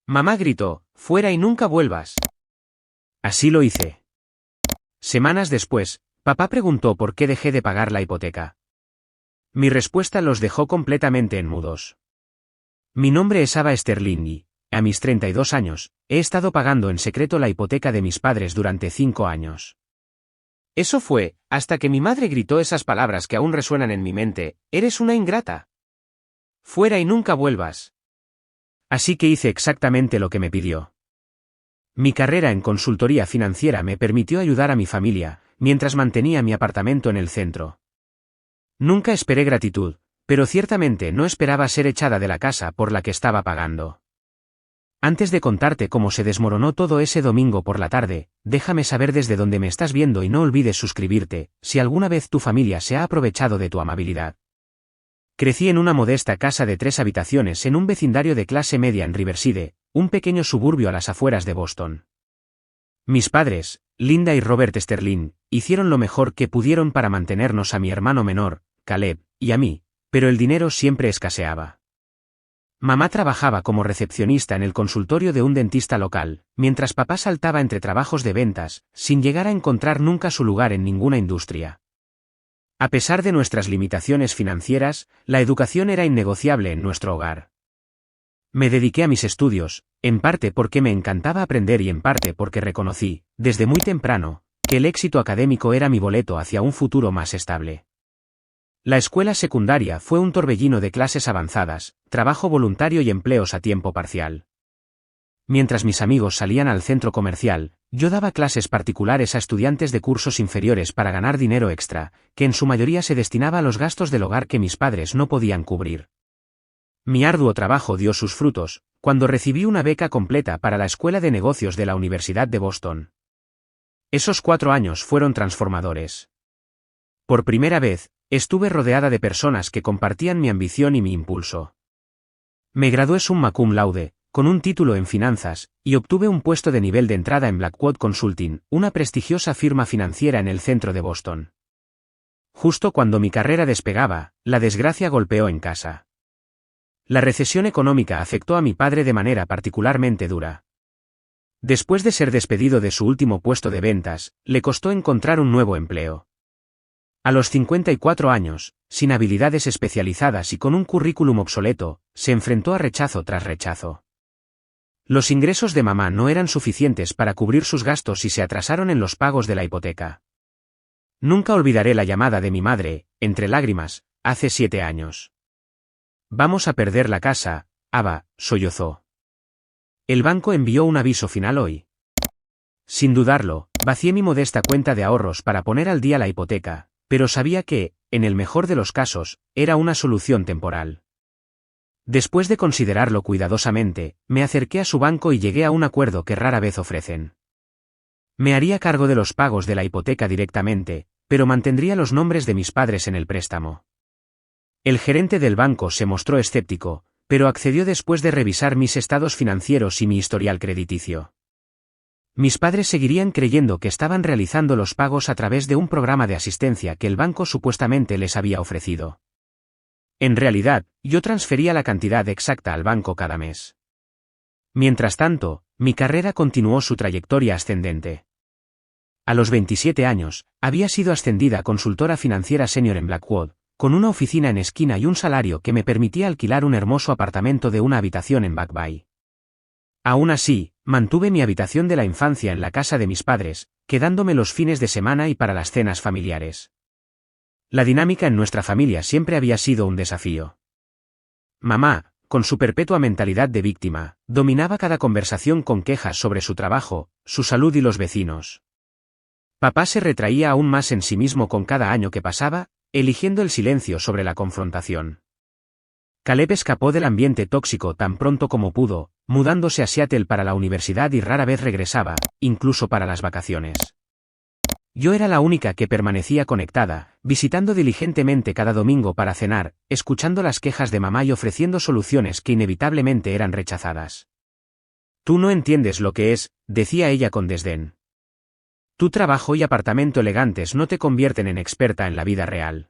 Mamá gritó, fuera y nunca vuelvas. Así lo hice. Semanas después, papá preguntó por qué dejé de pagar la hipoteca. Mi respuesta los dejó completamente en mudos. Mi nombre es Ava Sterling y, a mis 32 años, he estado pagando en secreto la hipoteca de mis padres durante 5 años. Eso fue, hasta que mi madre gritó esas palabras que aún resuenan en mi mente, eres una ingrata. Fuera y nunca vuelvas. Así que hice exactamente lo que me pidió. Mi carrera en consultoría financiera me permitió ayudar a mi familia, mientras mantenía mi apartamento en el centro. Nunca esperé gratitud, pero ciertamente no esperaba ser echada de la casa por la que estaba pagando. Antes de contarte cómo se desmoronó todo ese domingo por la tarde, déjame saber desde dónde me estás viendo y no olvides suscribirte, si alguna vez tu familia se ha aprovechado de tu amabilidad. Crecí en una modesta casa de 3 habitaciones en un vecindario de clase media en Riverside, un pequeño suburbio a las afueras de Boston. Mis padres, Linda y Robert Sterling, hicieron lo mejor que pudieron para mantenernos a mi hermano menor, Caleb, y a mí, pero el dinero siempre escaseaba. Mamá trabajaba como recepcionista en el consultorio de un dentista local, mientras papá saltaba entre trabajos de ventas, sin llegar a encontrar nunca su lugar en ninguna industria. A pesar de nuestras limitaciones financieras, la educación era innegociable en nuestro hogar. Me dediqué a mis estudios, en parte porque me encantaba aprender y en parte porque reconocí, desde muy temprano, que el éxito académico era mi boleto hacia un futuro más estable. La escuela secundaria fue un torbellino de clases avanzadas, trabajo voluntario y empleos a tiempo parcial. Mientras mis amigos salían al centro comercial, yo daba clases particulares a estudiantes de cursos inferiores para ganar dinero extra, que en su mayoría se destinaba a los gastos del hogar que mis padres no podían cubrir. Mi arduo trabajo dio sus frutos, cuando recibí una beca completa para la Escuela de Negocios de la Universidad de Boston. Esos 4 años fueron transformadores. Por primera vez, estuve rodeada de personas que compartían mi ambición y mi impulso. Me gradué summa cum laude, con un título en finanzas, y obtuve un puesto de nivel de entrada en Blackwood Consulting, una prestigiosa firma financiera en el centro de Boston. Justo cuando mi carrera despegaba, la desgracia golpeó en casa. La recesión económica afectó a mi padre de manera particularmente dura. Después de ser despedido de su último puesto de ventas, le costó encontrar un nuevo empleo. A los 54 años, sin habilidades especializadas y con un currículum obsoleto, se enfrentó a rechazo tras rechazo. Los ingresos de mamá no eran suficientes para cubrir sus gastos y se atrasaron en los pagos de la hipoteca. Nunca olvidaré la llamada de mi madre, entre lágrimas, hace 7 años. Vamos a perder la casa, Ava, sollozó. El banco envió un aviso final hoy. Sin dudarlo, vacié mi modesta cuenta de ahorros para poner al día la hipoteca, pero sabía que, en el mejor de los casos, era una solución temporal. Después de considerarlo cuidadosamente, me acerqué a su banco y llegué a un acuerdo que rara vez ofrecen. Me haría cargo de los pagos de la hipoteca directamente, pero mantendría los nombres de mis padres en el préstamo. El gerente del banco se mostró escéptico, pero accedió después de revisar mis estados financieros y mi historial crediticio. Mis padres seguirían creyendo que estaban realizando los pagos a través de un programa de asistencia que el banco supuestamente les había ofrecido. En realidad, yo transfería la cantidad exacta al banco cada mes. Mientras tanto, mi carrera continuó su trayectoria ascendente. A los 27 años, había sido ascendida a consultora financiera senior en Blackwood, con una oficina en esquina y un salario que me permitía alquilar un hermoso apartamento de una habitación en Back Bay. Aún así, mantuve mi habitación de la infancia en la casa de mis padres, quedándome los fines de semana y para las cenas familiares. La dinámica en nuestra familia siempre había sido un desafío. Mamá, con su perpetua mentalidad de víctima, dominaba cada conversación con quejas sobre su trabajo, su salud y los vecinos. Papá se retraía aún más en sí mismo con cada año que pasaba, eligiendo el silencio sobre la confrontación. Caleb escapó del ambiente tóxico tan pronto como pudo, mudándose a Seattle para la universidad y rara vez regresaba, incluso para las vacaciones. Yo era la única que permanecía conectada, visitando diligentemente cada domingo para cenar, escuchando las quejas de mamá y ofreciendo soluciones que inevitablemente eran rechazadas. Tú no entiendes lo que es, decía ella con desdén. Tu trabajo y apartamento elegantes no te convierten en experta en la vida real.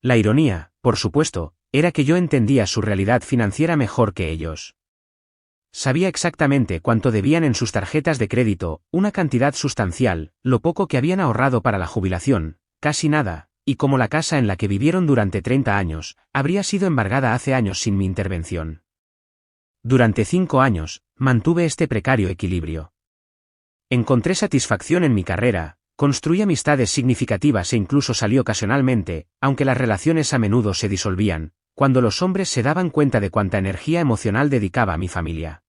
La ironía, por supuesto, era que yo entendía su realidad financiera mejor que ellos. Sabía exactamente cuánto debían en sus tarjetas de crédito, una cantidad sustancial, lo poco que habían ahorrado para la jubilación, casi nada, y como la casa en la que vivieron durante 30 años, habría sido embargada hace años sin mi intervención. Durante 5 años, mantuve este precario equilibrio. Encontré satisfacción en mi carrera, construí amistades significativas e incluso salí ocasionalmente, aunque las relaciones a menudo se disolvían, cuando los hombres se daban cuenta de cuánta energía emocional dedicaba a mi familia.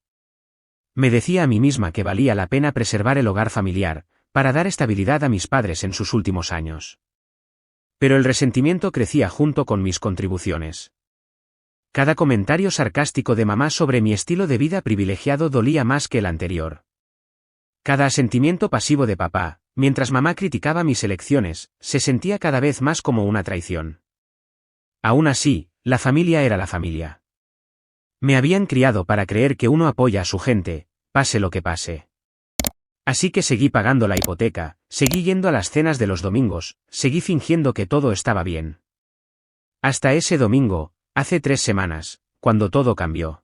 Me decía a mí misma que valía la pena preservar el hogar familiar, para dar estabilidad a mis padres en sus últimos años. Pero el resentimiento crecía junto con mis contribuciones. Cada comentario sarcástico de mamá sobre mi estilo de vida privilegiado dolía más que el anterior. Cada asentimiento pasivo de papá, mientras mamá criticaba mis elecciones, se sentía cada vez más como una traición. Aún así, la familia era la familia. Me habían criado para creer que uno apoya a su gente, pase lo que pase. Así que seguí pagando la hipoteca, seguí yendo a las cenas de los domingos, seguí fingiendo que todo estaba bien. Hasta ese domingo, hace 3 semanas, cuando todo cambió.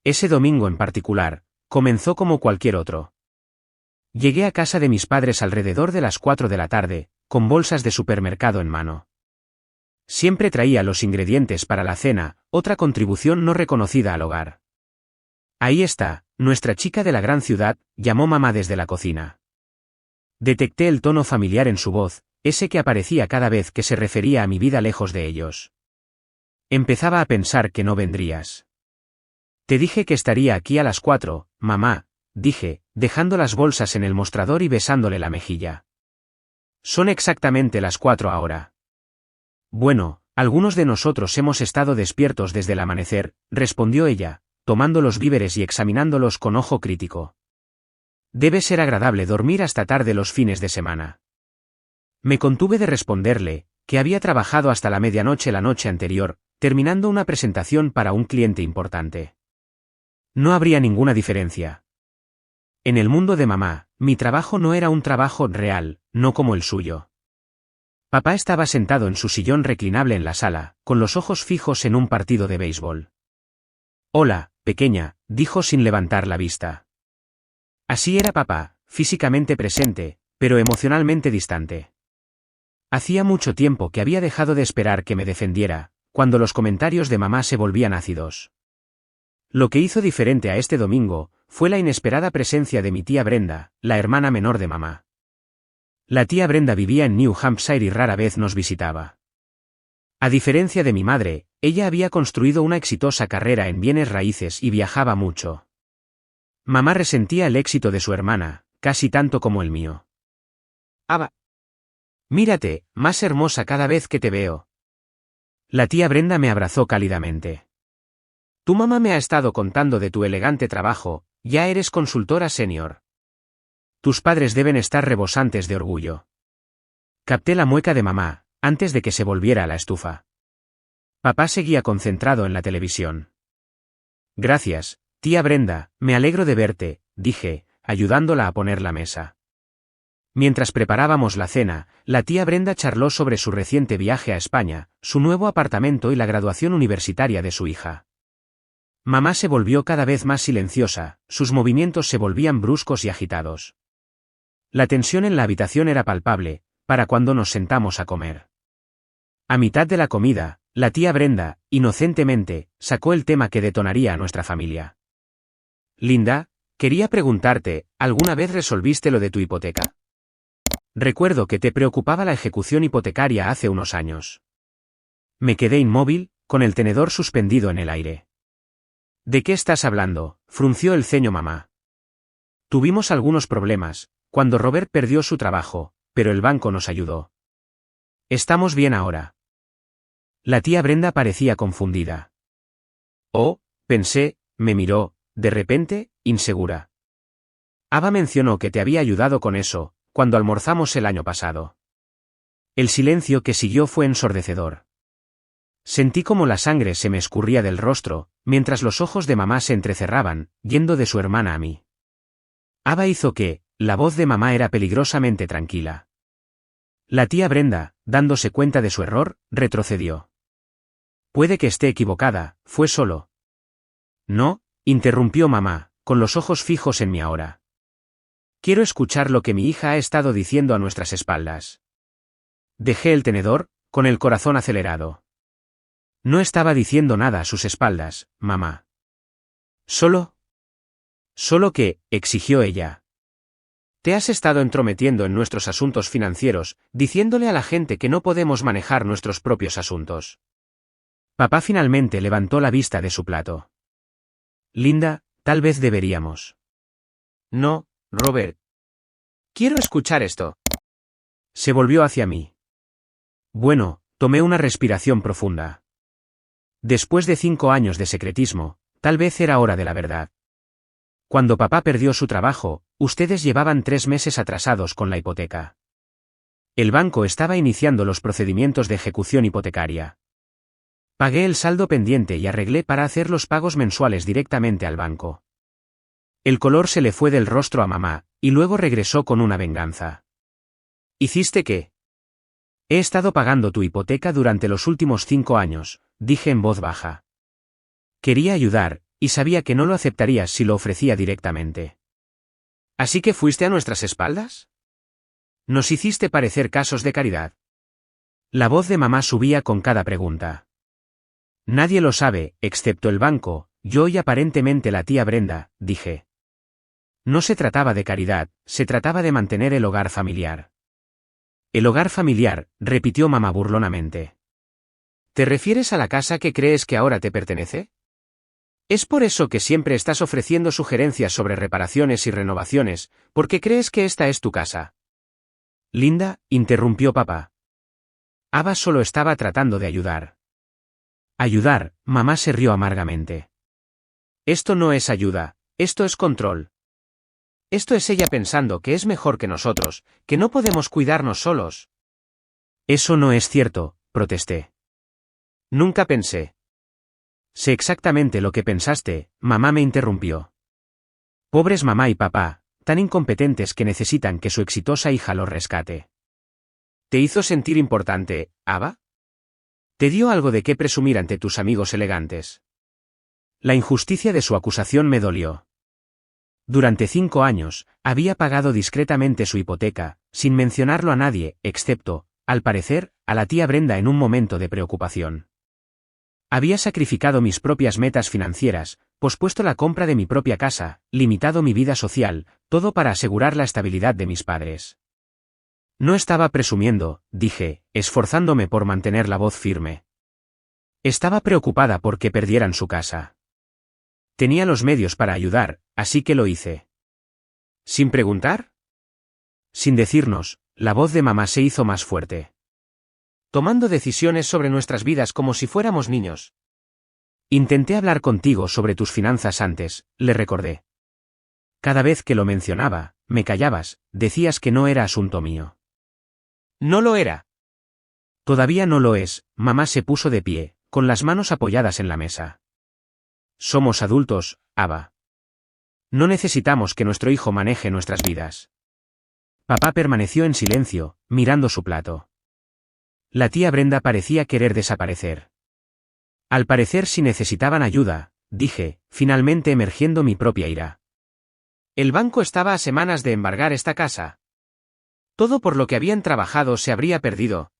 Ese domingo en particular, comenzó como cualquier otro. Llegué a casa de mis padres alrededor de las 4 de la tarde, con bolsas de supermercado en mano. Siempre traía los ingredientes para la cena, otra contribución no reconocida al hogar. Ahí está, nuestra chica de la gran ciudad, llamó mamá desde la cocina. Detecté el tono familiar en su voz, ese que aparecía cada vez que se refería a mi vida lejos de ellos. Empezaba a pensar que no vendrías. Te dije que estaría aquí a las 4, mamá, dije, dejando las bolsas en el mostrador y besándole la mejilla. Son exactamente las 4 ahora. Bueno, algunos de nosotros hemos estado despiertos desde el amanecer, respondió ella, tomando los víveres y examinándolos con ojo crítico. Debe ser agradable dormir hasta tarde los fines de semana. Me contuve de responderle, que había trabajado hasta la medianoche la noche anterior, terminando una presentación para un cliente importante. No habría ninguna diferencia. En el mundo de mamá, mi trabajo no era un trabajo real, no como el suyo. Papá estaba sentado en su sillón reclinable en la sala, con los ojos fijos en un partido de béisbol. Hola, pequeña, dijo sin levantar la vista. Así era papá, físicamente presente, pero emocionalmente distante. Hacía mucho tiempo que había dejado de esperar que me defendiera, cuando los comentarios de mamá se volvían ácidos. Lo que hizo diferente a este domingo, fue la inesperada presencia de mi tía Brenda, la hermana menor de mamá. La tía Brenda vivía en New Hampshire y rara vez nos visitaba. A diferencia de mi madre, ella había construido una exitosa carrera en bienes raíces y viajaba mucho. Mamá resentía el éxito de su hermana, casi tanto como el mío. Aba. Mírate, más hermosa cada vez que te veo. La tía Brenda me abrazó cálidamente. Tu mamá me ha estado contando de tu elegante trabajo, ya eres consultora senior. Tus padres deben estar rebosantes de orgullo. Capté la mueca de mamá, antes de que se volviera a la estufa. Papá seguía concentrado en la televisión. Gracias, tía Brenda, me alegro de verte, dije, ayudándola a poner la mesa. Mientras preparábamos la cena, la tía Brenda charló sobre su reciente viaje a España, su nuevo apartamento y la graduación universitaria de su hija. Mamá se volvió cada vez más silenciosa, sus movimientos se volvían bruscos y agitados. La tensión en la habitación era palpable, para cuando nos sentamos a comer. A mitad de la comida, la tía Brenda, inocentemente, sacó el tema que detonaría a nuestra familia. Linda, quería preguntarte, ¿alguna vez resolviste lo de tu hipoteca? Recuerdo que te preocupaba la ejecución hipotecaria hace unos años. Me quedé inmóvil, con el tenedor suspendido en el aire. ¿De qué estás hablando?, frunció el ceño mamá. Tuvimos algunos problemas, cuando Robert perdió su trabajo, pero el banco nos ayudó. Estamos bien ahora. La tía Brenda parecía confundida. Oh, pensé, me miró, de repente, insegura. Ava mencionó que te había ayudado con eso, cuando almorzamos el año pasado. El silencio que siguió fue ensordecedor. Sentí como la sangre se me escurría del rostro, mientras los ojos de mamá se entrecerraban, yendo de su hermana a mí. Ava hizo que, la voz de mamá era peligrosamente tranquila. La tía Brenda, dándose cuenta de su error, retrocedió. Puede que esté equivocada, fue solo. No, interrumpió mamá, con los ojos fijos en mí ahora. Quiero escuchar lo que mi hija ha estado diciendo a nuestras espaldas. Dejé el tenedor, con el corazón acelerado. No estaba diciendo nada a sus espaldas, mamá. Solo que, exigió ella. Te has estado entrometiendo en nuestros asuntos financieros, diciéndole a la gente que no podemos manejar nuestros propios asuntos. Papá finalmente levantó la vista de su plato. Linda, tal vez deberíamos. No, Robert. Quiero escuchar esto. Se volvió hacia mí. Bueno, tomé una respiración profunda. Después de 5 años de secretismo, tal vez era hora de la verdad. Cuando papá perdió su trabajo, ustedes llevaban 3 meses atrasados con la hipoteca. El banco estaba iniciando los procedimientos de ejecución hipotecaria. Pagué el saldo pendiente y arreglé para hacer los pagos mensuales directamente al banco. El color se le fue del rostro a mamá, y luego regresó con una venganza. ¿Hiciste qué? He estado pagando tu hipoteca durante los últimos 5 años, dije en voz baja. Quería ayudar, y sabía que no lo aceptarías si lo ofrecía directamente. ¿Así que fuiste a nuestras espaldas? Nos hiciste parecer casos de caridad. La voz de mamá subía con cada pregunta. Nadie lo sabe, excepto el banco, yo y aparentemente la tía Brenda, dije. No se trataba de caridad, se trataba de mantener el hogar familiar. El hogar familiar, repitió mamá burlonamente. ¿Te refieres a la casa que crees que ahora te pertenece? ¿Es por eso que siempre estás ofreciendo sugerencias sobre reparaciones y renovaciones, porque crees que esta es tu casa? Linda, interrumpió papá. Ava solo estaba tratando de ayudar. Ayudar, mamá se rió amargamente. Esto no es ayuda, esto es control. Esto es ella pensando que es mejor que nosotros, que no podemos cuidarnos solos. Eso no es cierto, protesté. Nunca pensé. Sé exactamente lo que pensaste, mamá me interrumpió. Pobres mamá y papá, tan incompetentes que necesitan que su exitosa hija los rescate. ¿Te hizo sentir importante, Ava? ¿Te dio algo de qué presumir ante tus amigos elegantes? La injusticia de su acusación me dolió. Durante 5 años, había pagado discretamente su hipoteca, sin mencionarlo a nadie, excepto, al parecer, a la tía Brenda en un momento de preocupación. Había sacrificado mis propias metas financieras, pospuesto la compra de mi propia casa, limitado mi vida social, todo para asegurar la estabilidad de mis padres. No estaba presumiendo, dije, esforzándome por mantener la voz firme. Estaba preocupada por que perdieran su casa. Tenía los medios para ayudar, así que lo hice. ¿Sin preguntar? Sin decirnos, la voz de mamá se hizo más fuerte. Tomando decisiones sobre nuestras vidas como si fuéramos niños. Intenté hablar contigo sobre tus finanzas antes, le recordé. Cada vez que lo mencionaba, me callabas, decías que no era asunto mío. No lo era. Todavía no lo es, mamá se puso de pie, con las manos apoyadas en la mesa. Somos adultos, Ava. No necesitamos que nuestro hijo maneje nuestras vidas. Papá permaneció en silencio, mirando su plato. La tía Brenda parecía querer desaparecer. Al parecer si necesitaban ayuda, dije, finalmente emergiendo mi propia ira. El banco estaba a semanas de embargar esta casa. Todo por lo que habían trabajado se habría perdido.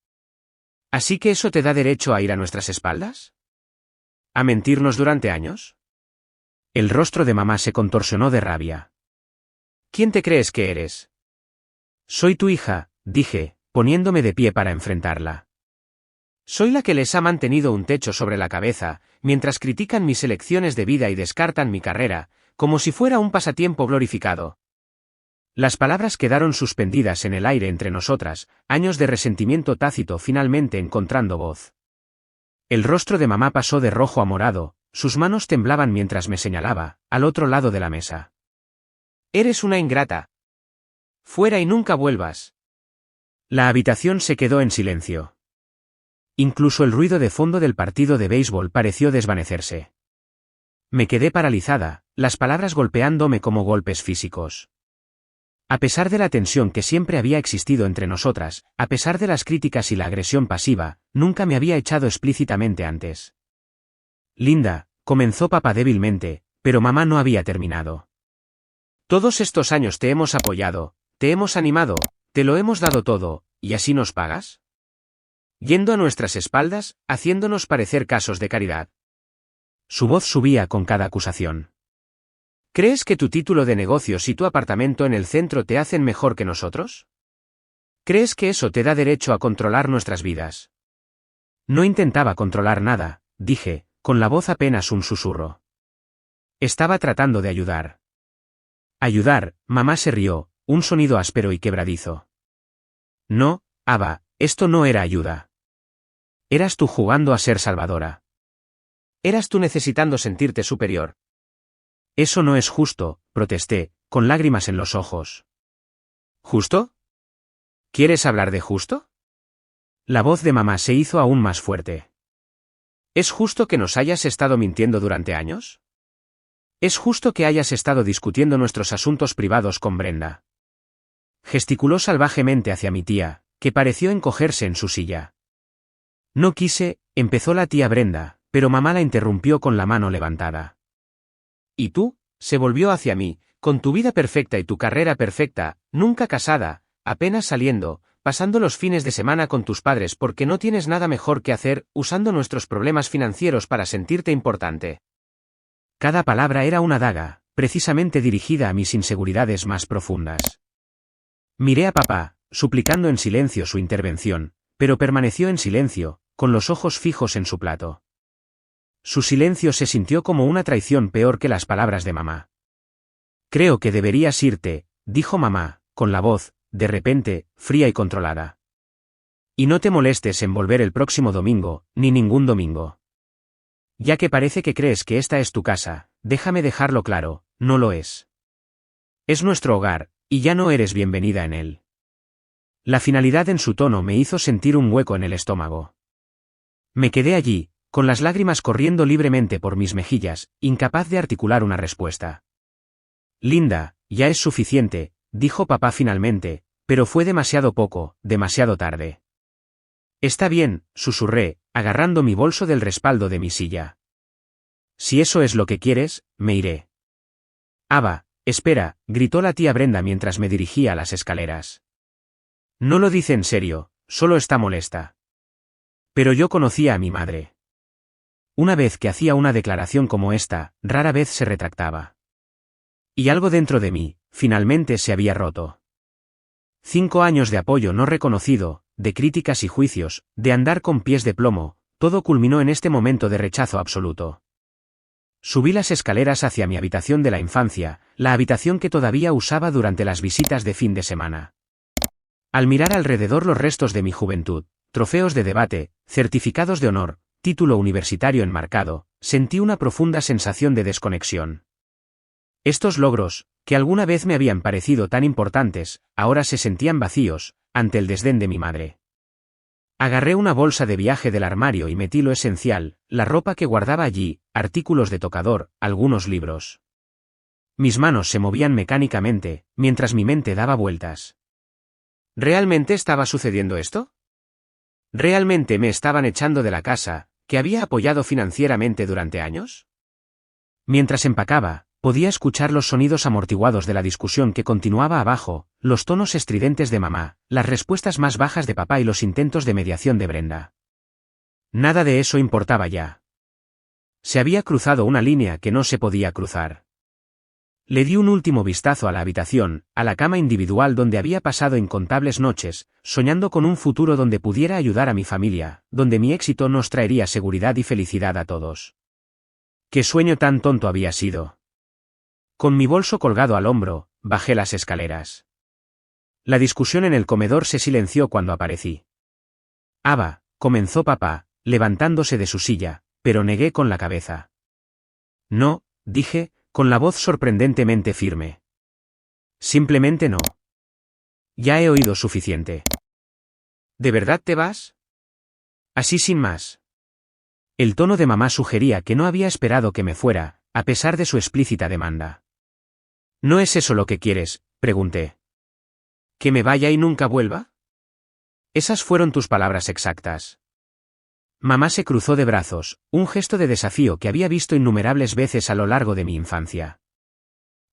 ¿Así que eso te da derecho a ir a nuestras espaldas? ¿A mentirnos durante años? El rostro de mamá se contorsionó de rabia. ¿Quién te crees que eres? Soy tu hija, dije, poniéndome de pie para enfrentarla. Soy la que les ha mantenido un techo sobre la cabeza, mientras critican mis elecciones de vida y descartan mi carrera, como si fuera un pasatiempo glorificado. Las palabras quedaron suspendidas en el aire entre nosotras, años de resentimiento tácito finalmente encontrando voz. El rostro de mamá pasó de rojo a morado, sus manos temblaban mientras me señalaba, al otro lado de la mesa. Eres una ingrata. Fuera y nunca vuelvas. La habitación se quedó en silencio. Incluso el ruido de fondo del partido de béisbol pareció desvanecerse. Me quedé paralizada, las palabras golpeándome como golpes físicos. A pesar de la tensión que siempre había existido entre nosotras, a pesar de las críticas y la agresión pasiva, nunca me había echado explícitamente antes. Linda, comenzó papá débilmente, Pero mamá no había terminado. Todos estos años te hemos apoyado, te hemos animado, te lo hemos dado todo, ¿y así nos pagas? Yendo a nuestras espaldas, haciéndonos parecer casos de caridad. Su voz subía con cada acusación. ¿Crees que tu título de negocios y tu apartamento en el centro te hacen mejor que nosotros? ¿Crees que eso te da derecho a controlar nuestras vidas? No intentaba controlar nada, dije, con la voz apenas un susurro. Estaba tratando de ayudar. Ayudar, mamá se rió, un sonido áspero y quebradizo. No, Ava, esto no era ayuda. Eras tú jugando a ser salvadora. Eras tú necesitando sentirte superior. Eso no es justo, protesté, con lágrimas en los ojos. ¿Justo? ¿Quieres hablar de justo? La voz de mamá se hizo aún más fuerte. ¿Es justo que nos hayas estado mintiendo durante años? ¿Es justo que hayas estado discutiendo nuestros asuntos privados con Brenda? Gesticuló salvajemente hacia mi tía, que pareció encogerse en su silla. No quise, empezó la tía Brenda, pero mamá la interrumpió con la mano levantada. ¿Y tú? Se volvió hacia mí, con tu vida perfecta y tu carrera perfecta, nunca casada, apenas saliendo, pasando los fines de semana con tus padres porque no tienes nada mejor que hacer, usando nuestros problemas financieros para sentirte importante. Cada palabra era una daga, precisamente dirigida a mis inseguridades más profundas. Miré a papá, suplicando en silencio su intervención, pero permaneció en silencio, con los ojos fijos en su plato. Su silencio se sintió como una traición peor que las palabras de mamá. Creo que deberías irte, dijo mamá, con la voz, de repente, fría y controlada. Y no te molestes en volver el próximo domingo, ni ningún domingo. Ya que parece que crees que esta es tu casa, déjame dejarlo claro, no lo es. Es nuestro hogar, y ya no eres bienvenida en él. La finalidad en su tono me hizo sentir un hueco en el estómago. Me quedé allí, con las lágrimas corriendo libremente por mis mejillas, incapaz de articular una respuesta. Linda, ya es suficiente, dijo papá finalmente, pero fue demasiado poco, demasiado tarde. Está bien, susurré, agarrando mi bolso del respaldo de mi silla. Si eso es lo que quieres, me iré. Ava, espera, gritó la tía Brenda mientras me dirigía a las escaleras. No lo dice en serio, solo está molesta. Pero yo conocía a mi madre. Una vez que hacía una declaración como esta, rara vez se retractaba. Y algo dentro de mí, finalmente se había roto. 5 años de apoyo no reconocido, de críticas y juicios, de andar con pies de plomo, todo culminó en este momento de rechazo absoluto. Subí las escaleras hacia mi habitación de la infancia, la habitación que todavía usaba durante las visitas de fin de semana. Al mirar alrededor los restos de mi juventud, trofeos de debate, certificados de honor, título universitario enmarcado, sentí una profunda sensación de desconexión. Estos logros, que alguna vez me habían parecido tan importantes, ahora se sentían vacíos, ante el desdén de mi madre. Agarré una bolsa de viaje del armario y metí lo esencial, la ropa que guardaba allí, artículos de tocador, algunos libros. Mis manos se movían mecánicamente, mientras mi mente daba vueltas. ¿Realmente estaba sucediendo esto? ¿Realmente me estaban echando de la casa, que había apoyado financieramente durante años? Mientras empacaba, podía escuchar los sonidos amortiguados de la discusión que continuaba abajo, los tonos estridentes de mamá, las respuestas más bajas de papá y los intentos de mediación de Brenda. Nada de eso importaba ya. Se había cruzado una línea que no se podía cruzar. Le di un último vistazo a la habitación, a la cama individual donde había pasado incontables noches, soñando con un futuro donde pudiera ayudar a mi familia, donde mi éxito nos traería seguridad y felicidad a todos. ¿Qué sueño tan tonto había sido? Con mi bolso colgado al hombro, bajé las escaleras. La discusión en el comedor se silenció cuando aparecí. Ava, comenzó papá, levantándose de su silla, pero negué con la cabeza. No, dije, con la voz sorprendentemente firme. Simplemente no. Ya he oído suficiente. ¿De verdad te vas? Así sin más. El tono de mamá sugería que no había esperado que me fuera, a pesar de su explícita demanda. ¿No es eso lo que quieres?, pregunté. ¿Que me vaya y nunca vuelva? Esas fueron tus palabras exactas. Mamá se cruzó de brazos, un gesto de desafío que había visto innumerables veces a lo largo de mi infancia.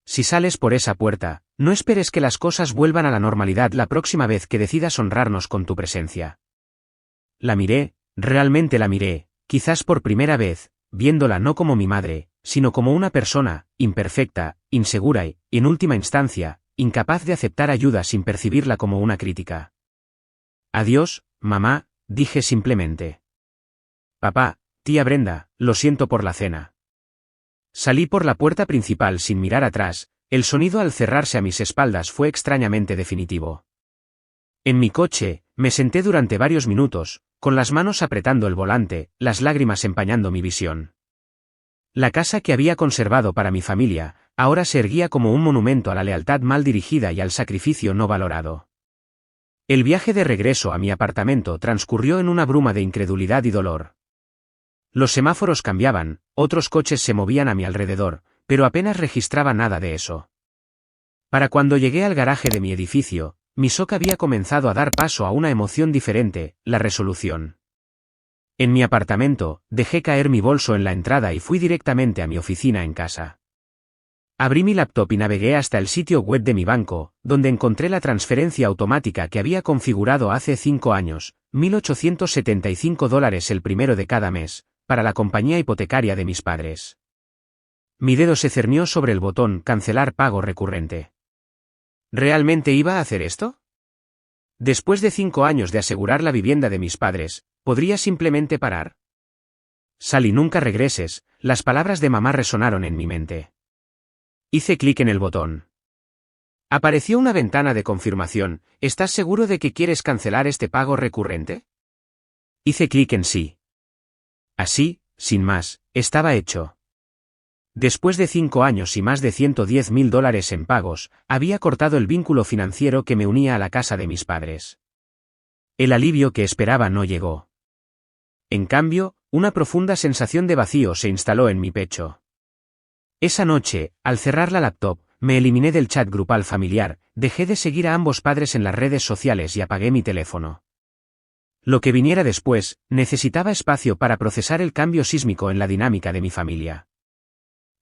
Si sales por esa puerta, no esperes que las cosas vuelvan a la normalidad la próxima vez que decidas honrarnos con tu presencia. La miré, realmente la miré, quizás por primera vez, viéndola no como mi madre, sino como una persona, imperfecta, insegura y, en última instancia, incapaz de aceptar ayuda sin percibirla como una crítica. Adiós, mamá, dije simplemente. Papá, tía Brenda, lo siento por la cena. Salí por la puerta principal sin mirar atrás, el sonido al cerrarse a mis espaldas fue extrañamente definitivo. En mi coche, me senté durante varios minutos, con las manos apretando el volante, las lágrimas empañando mi visión. La casa que había conservado para mi familia, ahora se erguía como un monumento a la lealtad mal dirigida y al sacrificio no valorado. El viaje de regreso a mi apartamento transcurrió en una bruma de incredulidad y dolor. Los semáforos cambiaban, otros coches se movían a mi alrededor, pero apenas registraba nada de eso. Para cuando llegué al garaje de mi edificio, mi shock había comenzado a dar paso a una emoción diferente, la resolución. En mi apartamento, dejé caer mi bolso en la entrada y fui directamente a mi oficina en casa. Abrí mi laptop y navegué hasta el sitio web de mi banco, donde encontré la transferencia automática que había configurado hace 5 años, $1.875 el primero de cada mes, para la compañía hipotecaria de mis padres. Mi dedo se cernió sobre el botón «Cancelar pago recurrente». ¿Realmente iba a hacer esto? Después de 5 años de asegurar la vivienda de mis padres, ¿podría simplemente parar? Sally, nunca regreses, las palabras de mamá resonaron en mi mente. Hice clic en el botón. Apareció una ventana de confirmación. ¿Estás seguro de que quieres cancelar este pago recurrente? Hice clic en sí. Así, sin más, estaba hecho. Después de 5 años y más de $110.000 en pagos, había cortado el vínculo financiero que me unía a la casa de mis padres. El alivio que esperaba no llegó. En cambio, una profunda sensación de vacío se instaló en mi pecho. Esa noche, al cerrar la laptop, me eliminé del chat grupal familiar, dejé de seguir a ambos padres en las redes sociales y apagué mi teléfono. Lo que viniera después, necesitaba espacio para procesar el cambio sísmico en la dinámica de mi familia.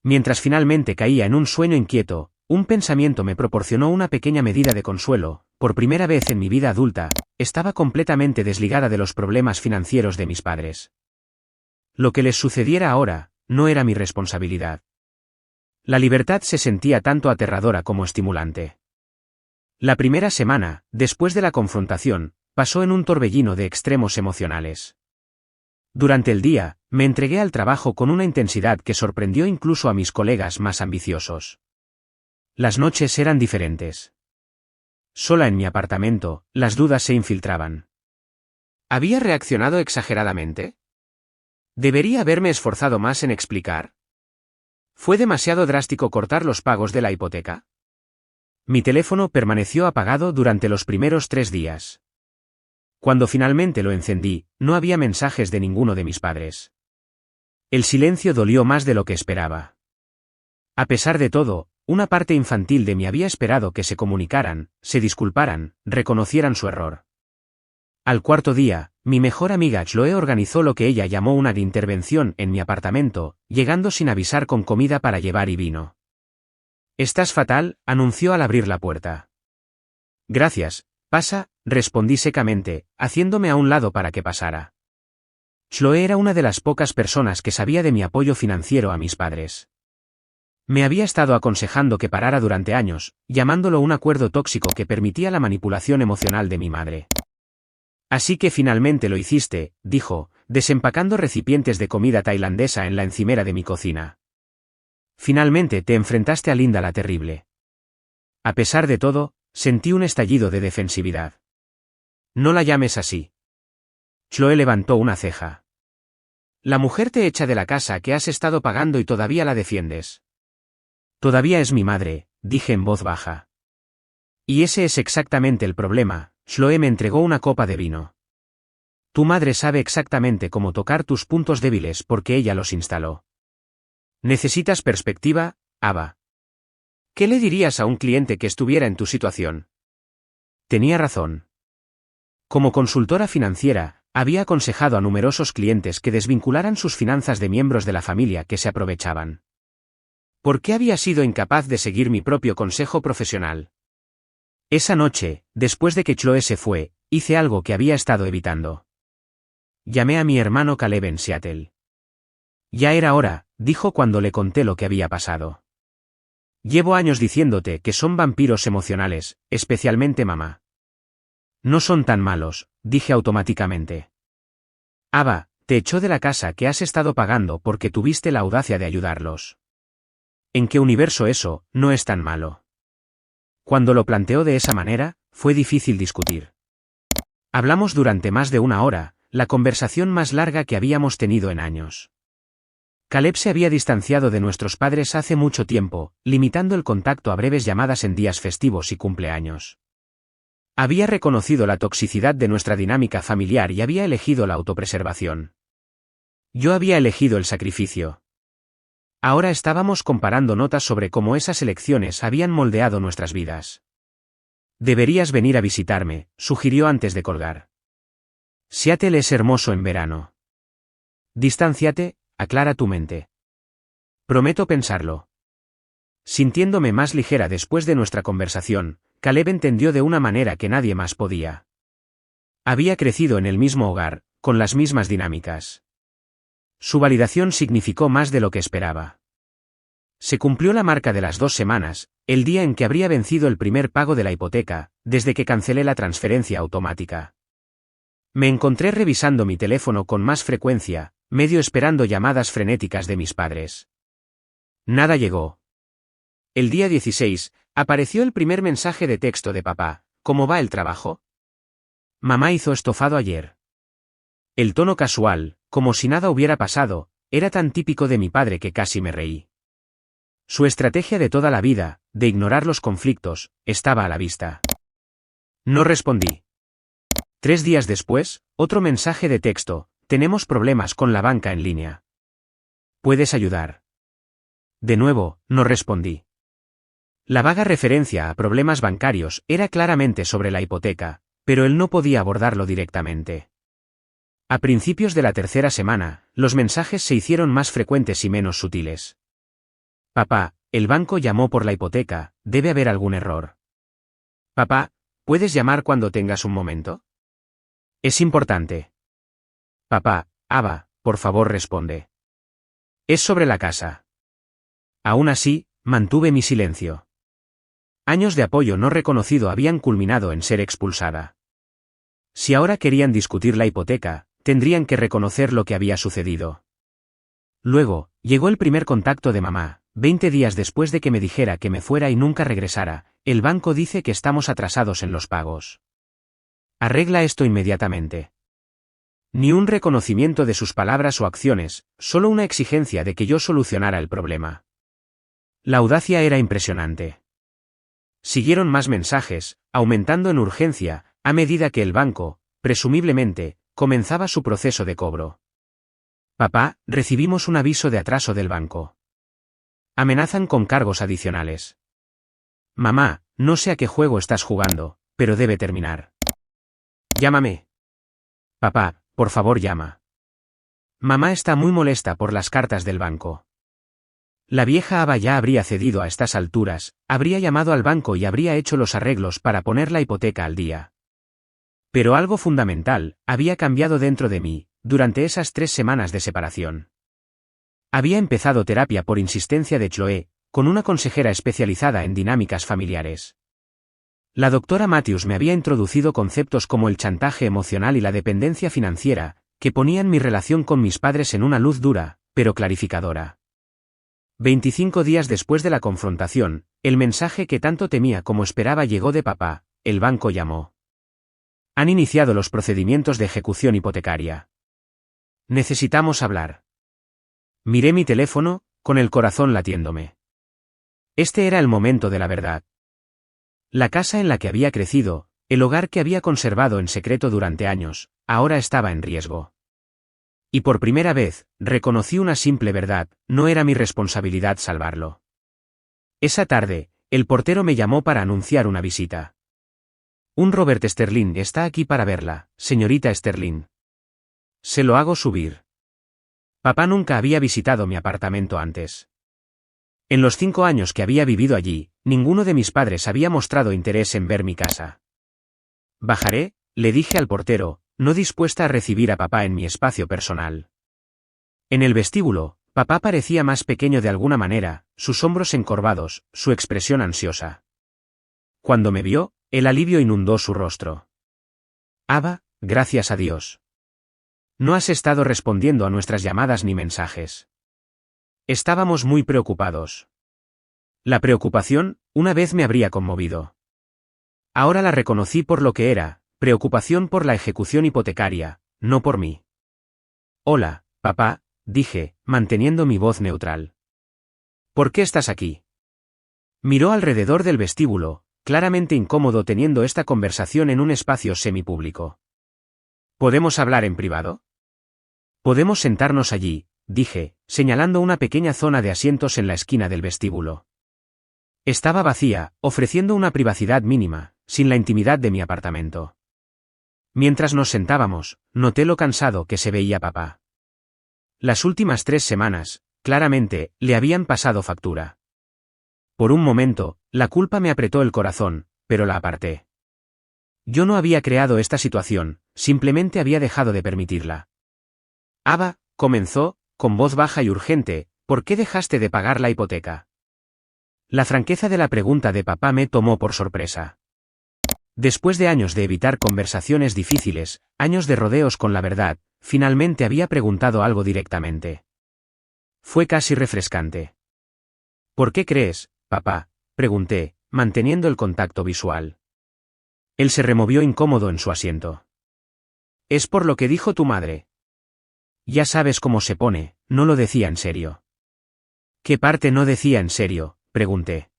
Mientras finalmente caía en un sueño inquieto, un pensamiento me proporcionó una pequeña medida de consuelo. Por primera vez en mi vida adulta, estaba completamente desligada de los problemas financieros de mis padres. Lo que les sucediera ahora, no era mi responsabilidad. La libertad se sentía tanto aterradora como estimulante. La primera semana, después de la confrontación, pasó en un torbellino de extremos emocionales. Durante el día, me entregué al trabajo con una intensidad que sorprendió incluso a mis colegas más ambiciosos. Las noches eran diferentes. Sola en mi apartamento, las dudas se infiltraban. ¿Había reaccionado exageradamente? ¿Debería haberme esforzado más en explicar? ¿Fue demasiado drástico cortar los pagos de la hipoteca? Mi teléfono permaneció apagado durante los primeros 3 días. Cuando finalmente lo encendí, no había mensajes de ninguno de mis padres. El silencio dolió más de lo que esperaba. A pesar de todo, una parte infantil de mí había esperado que se comunicaran, se disculparan, reconocieran su error. Al cuarto día, mi mejor amiga Chloe organizó lo que ella llamó una intervención en mi apartamento, llegando sin avisar con comida para llevar y vino. «Estás fatal», anunció al abrir la puerta. «Gracias, pasa», respondí secamente, haciéndome a un lado para que pasara. Chloe era una de las pocas personas que sabía de mi apoyo financiero a mis padres. Me había estado aconsejando que parara durante años, llamándolo un acuerdo tóxico que permitía la manipulación emocional de mi madre. «Así que finalmente lo hiciste», dijo, desempacando recipientes de comida tailandesa en la encimera de mi cocina. «Finalmente te enfrentaste a Linda la terrible». A pesar de todo, sentí un estallido de defensividad. «No la llames así». Chloe levantó una ceja. «La mujer te echa de la casa que has estado pagando y todavía la defiendes». «Todavía es mi madre», dije en voz baja. «Y ese es exactamente el problema», Chloe me entregó una copa de vino. «Tu madre sabe exactamente cómo tocar tus puntos débiles porque ella los instaló. ¿Necesitas perspectiva, Ava? ¿Qué le dirías a un cliente que estuviera en tu situación?» Tenía razón. Como consultora financiera, Había aconsejado a numerosos clientes que desvincularan sus finanzas de miembros de la familia que se aprovechaban. ¿Por qué había sido incapaz de seguir mi propio consejo profesional? Esa noche, después de que Chloe se fue, hice algo que había estado evitando. Llamé a mi hermano Caleb en Seattle. Ya era hora, dijo cuando le conté lo que había pasado. Llevo años diciéndote que son vampiros emocionales, especialmente mamá. No son tan malos, dije automáticamente. Ava, te echó de la casa que has estado pagando porque tuviste la audacia de ayudarlos. ¿En qué universo eso no es tan malo? Cuando lo planteó de esa manera, fue difícil discutir. Hablamos durante más de una hora, la conversación más larga que habíamos tenido en años. Caleb se había distanciado de nuestros padres hace mucho tiempo, limitando el contacto a breves llamadas en días festivos y cumpleaños. Había reconocido la toxicidad de nuestra dinámica familiar y había elegido la autopreservación. Yo había elegido el sacrificio. Ahora estábamos comparando notas sobre cómo esas elecciones habían moldeado nuestras vidas. Deberías venir a visitarme, sugirió antes de colgar. Seattle es hermoso en verano. Distánciate, aclara tu mente. Prometo pensarlo. Sintiéndome más ligera después de nuestra conversación, Caleb entendió de una manera que nadie más podía. Había crecido en el mismo hogar, con las mismas dinámicas. Su validación significó más de lo que esperaba. Se cumplió la marca de las 2 semanas, el día en que habría vencido el primer pago de la hipoteca, desde que cancelé la transferencia automática. Me encontré revisando mi teléfono con más frecuencia, medio esperando llamadas frenéticas de mis padres. Nada llegó. El día 16, apareció el primer mensaje de texto de papá. ¿Cómo va el trabajo? Mamá hizo estofado ayer. El tono casual, como si nada hubiera pasado, era tan típico de mi padre que casi me reí. Su estrategia de toda la vida, de ignorar los conflictos, estaba a la vista. No respondí. 3 días después, otro mensaje de texto. Tenemos problemas con la banca en línea. ¿Puedes ayudar? De nuevo, no respondí. La vaga referencia a problemas bancarios era claramente sobre la hipoteca, pero él no podía abordarlo directamente. A principios de la 3ª semana, los mensajes se hicieron más frecuentes y menos sutiles. Papá, el banco llamó por la hipoteca, debe haber algún error. Papá, ¿puedes llamar cuando tengas un momento? Es importante. Papá, Ava, por favor responde. Es sobre la casa. Aún así, mantuve mi silencio. Años de apoyo no reconocido habían culminado en ser expulsada. Si ahora querían discutir la hipoteca, tendrían que reconocer lo que había sucedido. Luego, llegó el primer contacto de mamá, 20 días después de que me dijera que me fuera y nunca regresara. El banco dice que estamos atrasados en los pagos. Arregla esto inmediatamente. Ni un reconocimiento de sus palabras o acciones, solo una exigencia de que yo solucionara el problema. La audacia era impresionante. Siguieron más mensajes, aumentando en urgencia, a medida que el banco, presumiblemente, comenzaba su proceso de cobro. Papá, recibimos un aviso de atraso del banco. Amenazan con cargos adicionales. Mamá, no sé a qué juego estás jugando, pero debe terminar. Llámame. Papá, por favor llama. Mamá está muy molesta por las cartas del banco. La vieja Ava ya habría cedido a estas alturas, habría llamado al banco y habría hecho los arreglos para poner la hipoteca al día. Pero algo fundamental había cambiado dentro de mí, durante esas 3 semanas de separación. Había empezado terapia por insistencia de Chloe, con una consejera especializada en dinámicas familiares. La doctora Matthews me había introducido conceptos como el chantaje emocional y la dependencia financiera, que ponían mi relación con mis padres en una luz dura, pero clarificadora. 25 días después de la confrontación, el mensaje que tanto temía como esperaba llegó de papá. El banco llamó. Han iniciado los procedimientos de ejecución hipotecaria. Necesitamos hablar. Miré mi teléfono, con el corazón latiéndome. Este era el momento de la verdad. La casa en la que había crecido, el hogar que había conservado en secreto durante años, ahora estaba en riesgo. Y por primera vez, reconocí una simple verdad: no era mi responsabilidad salvarlo. Esa tarde, el portero me llamó para anunciar una visita. Un Robert Sterling está aquí para verla, señorita Sterling. Se lo hago subir. Papá nunca había visitado mi apartamento antes. En los 5 años que había vivido allí, ninguno de mis padres había mostrado interés en ver mi casa. Bajaré, le dije al portero, no dispuesta a recibir a papá en mi espacio personal. En el vestíbulo, papá parecía más pequeño de alguna manera, sus hombros encorvados, su expresión ansiosa. Cuando me vio, el alivio inundó su rostro. Ava, gracias a Dios. No has estado respondiendo a nuestras llamadas ni mensajes. Estábamos muy preocupados. La preocupación, una vez me habría conmovido. Ahora la reconocí por lo que era, preocupación por la ejecución hipotecaria, no por mí. Hola, papá, dije, manteniendo mi voz neutral. ¿Por qué estás aquí? Miró alrededor del vestíbulo, claramente incómodo teniendo esta conversación en un espacio semipúblico. ¿Podemos hablar en privado? Podemos sentarnos allí, dije, señalando una pequeña zona de asientos en la esquina del vestíbulo. Estaba vacía, ofreciendo una privacidad mínima, sin la intimidad de mi apartamento. Mientras nos sentábamos, noté lo cansado que se veía papá. Las últimas 3 semanas, claramente, le habían pasado factura. Por un momento, la culpa me apretó el corazón, pero la aparté. Yo no había creado esta situación, simplemente había dejado de permitirla. Ava, comenzó, con voz baja y urgente, ¿por qué dejaste de pagar la hipoteca? La franqueza de la pregunta de papá me tomó por sorpresa. Después de años de evitar conversaciones difíciles, años de rodeos con la verdad, finalmente había preguntado algo directamente. Fue casi refrescante. ¿Por qué crees, papá? Pregunté, manteniendo el contacto visual. Él se removió incómodo en su asiento. Es por lo que dijo tu madre. Ya sabes cómo se pone, no lo decía en serio. ¿Qué parte no decía en serio? Pregunté.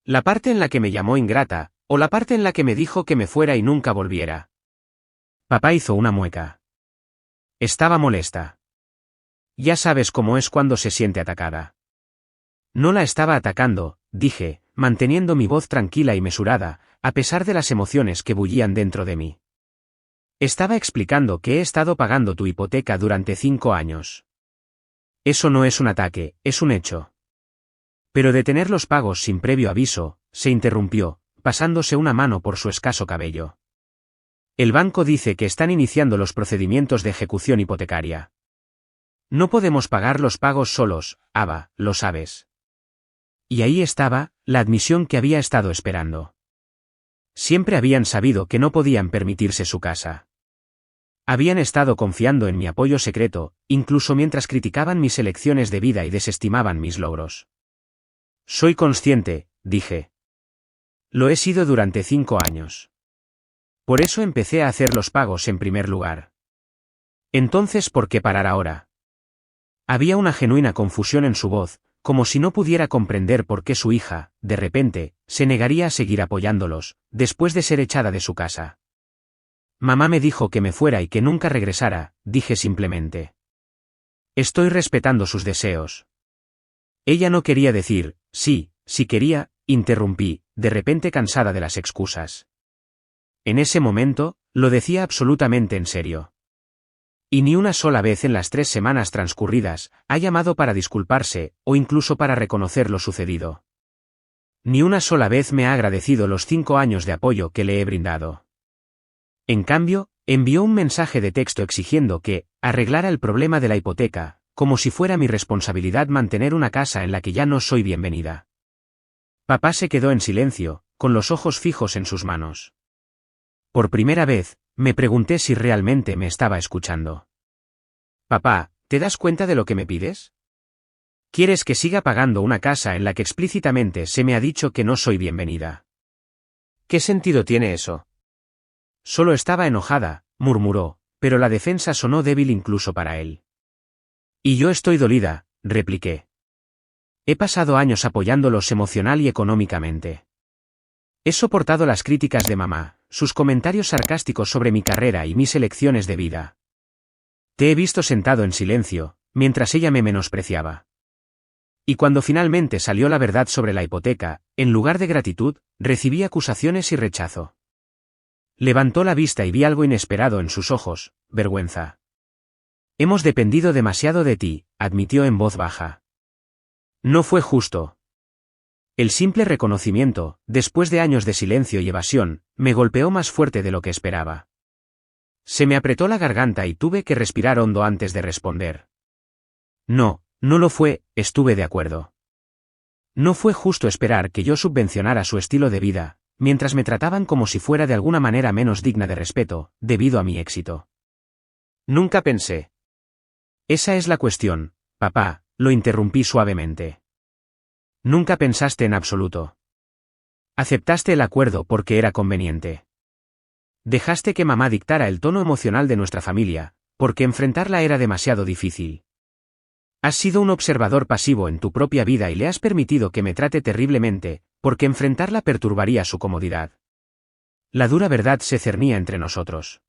¿La parte en la que me llamó ingrata, o la parte en la que me dijo que me fuera y nunca volviera? Papá hizo una mueca. Estaba molesta. Ya sabes cómo es cuando se siente atacada. No la estaba atacando, dije, manteniendo mi voz tranquila y mesurada, a pesar de las emociones que bullían dentro de mí. Estaba explicando que he estado pagando tu hipoteca durante 5 años. Eso no es un ataque, es un hecho. Pero detener los pagos sin previo aviso, se interrumpió, pasándose una mano por su escaso cabello. El banco dice que están iniciando los procedimientos de ejecución hipotecaria. No podemos pagar los pagos solos, Ava, lo sabes. Y ahí estaba, la admisión que había estado esperando. Siempre habían sabido que no podían permitirse su casa. Habían estado confiando en mi apoyo secreto, incluso mientras criticaban mis elecciones de vida y desestimaban mis logros. Soy consciente, dije. Lo he sido durante 5 años. Por eso empecé a hacer los pagos en primer lugar. Entonces, ¿por qué parar ahora? Había una genuina confusión en su voz, como si no pudiera comprender por qué su hija, de repente, se negaría a seguir apoyándolos, después de ser echada de su casa. Mamá me dijo que me fuera y que nunca regresara, dije simplemente. Estoy respetando sus deseos. Ella no quería decir, sí, si quería, interrumpí, de repente cansada de las excusas. En ese momento, lo decía absolutamente en serio. Y ni una sola vez en las 3 semanas transcurridas, ha llamado para disculparse, o incluso para reconocer lo sucedido. Ni una sola vez me ha agradecido los 5 años de apoyo que le he brindado. En cambio, envió un mensaje de texto exigiendo que arreglara el problema de la hipoteca, como si fuera mi responsabilidad mantener una casa en la que ya no soy bienvenida. Papá se quedó en silencio, con los ojos fijos en sus manos. Por primera vez, me pregunté si realmente me estaba escuchando. Papá, ¿te das cuenta de lo que me pides? ¿Quieres que siga pagando una casa en la que explícitamente se me ha dicho que no soy bienvenida? ¿Qué sentido tiene eso? Solo estaba enojada, murmuró, pero la defensa sonó débil incluso para él. Y yo estoy dolida, repliqué. He pasado años apoyándolos emocional y económicamente. He soportado las críticas de mamá, sus comentarios sarcásticos sobre mi carrera y mis elecciones de vida. Te he visto sentado en silencio, mientras ella me menospreciaba. Y cuando finalmente salió la verdad sobre la hipoteca, en lugar de gratitud, recibí acusaciones y rechazo. Levantó la vista y vi algo inesperado en sus ojos, vergüenza. Hemos dependido demasiado de ti, admitió en voz baja. No fue justo. El simple reconocimiento, después de años de silencio y evasión, me golpeó más fuerte de lo que esperaba. Se me apretó la garganta y tuve que respirar hondo antes de responder. No, no lo fue, estuve de acuerdo. No fue justo esperar que yo subvencionara su estilo de vida, mientras me trataban como si fuera de alguna manera menos digna de respeto, debido a mi éxito. Nunca pensé. Esa es la cuestión, papá, lo interrumpí suavemente. Nunca pensaste en absoluto. Aceptaste el acuerdo porque era conveniente. Dejaste que mamá dictara el tono emocional de nuestra familia, porque enfrentarla era demasiado difícil. Has sido un observador pasivo en tu propia vida y le has permitido que me trate terriblemente, porque enfrentarla perturbaría su comodidad. La dura verdad se cernía entre nosotros.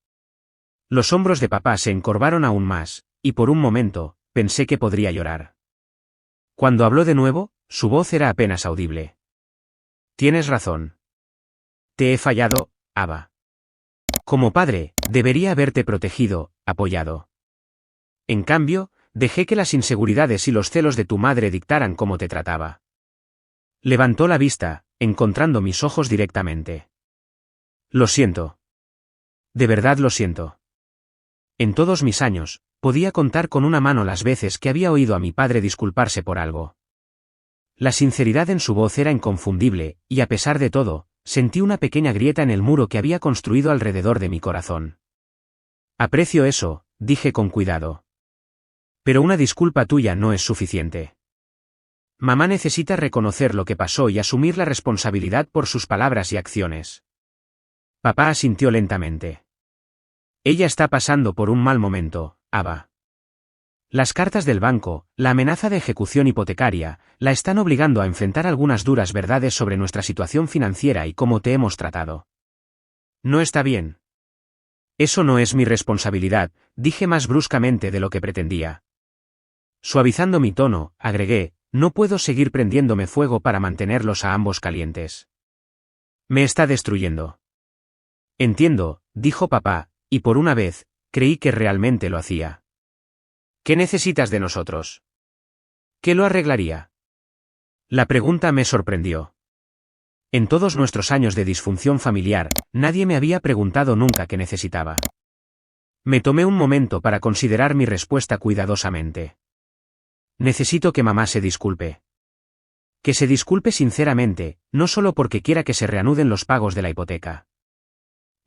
Los hombros de papá se encorvaron aún más, y por un momento, pensé que podría llorar. Cuando habló de nuevo, su voz era apenas audible. Tienes razón. Te he fallado, Ava. Como padre, debería haberte protegido, apoyado. En cambio, dejé que las inseguridades y los celos de tu madre dictaran cómo te trataba. Levantó la vista, encontrando mis ojos directamente. Lo siento. De verdad lo siento. En todos mis años, podía contar con una mano las veces que había oído a mi padre disculparse por algo. La sinceridad en su voz era inconfundible, y a pesar de todo, sentí una pequeña grieta en el muro que había construido alrededor de mi corazón. Aprecio eso, dije con cuidado. Pero una disculpa tuya no es suficiente. Mamá necesita reconocer lo que pasó y asumir la responsabilidad por sus palabras y acciones. Papá asintió lentamente. Ella está pasando por un mal momento, Ava. Las cartas del banco, la amenaza de ejecución hipotecaria, la están obligando a enfrentar algunas duras verdades sobre nuestra situación financiera y cómo te hemos tratado. No está bien. Eso no es mi responsabilidad, dije más bruscamente de lo que pretendía. Suavizando mi tono, agregué, no puedo seguir prendiéndome fuego para mantenerlos a ambos calientes. Me está destruyendo. Entiendo, dijo papá, y por una vez, creí que realmente lo hacía. ¿Qué necesitas de nosotros? ¿Qué lo arreglaría? La pregunta me sorprendió. En todos nuestros años de disfunción familiar, nadie me había preguntado nunca qué necesitaba. Me tomé un momento para considerar mi respuesta cuidadosamente. Necesito que mamá se disculpe. Que se disculpe sinceramente, no solo porque quiera que se reanuden los pagos de la hipoteca.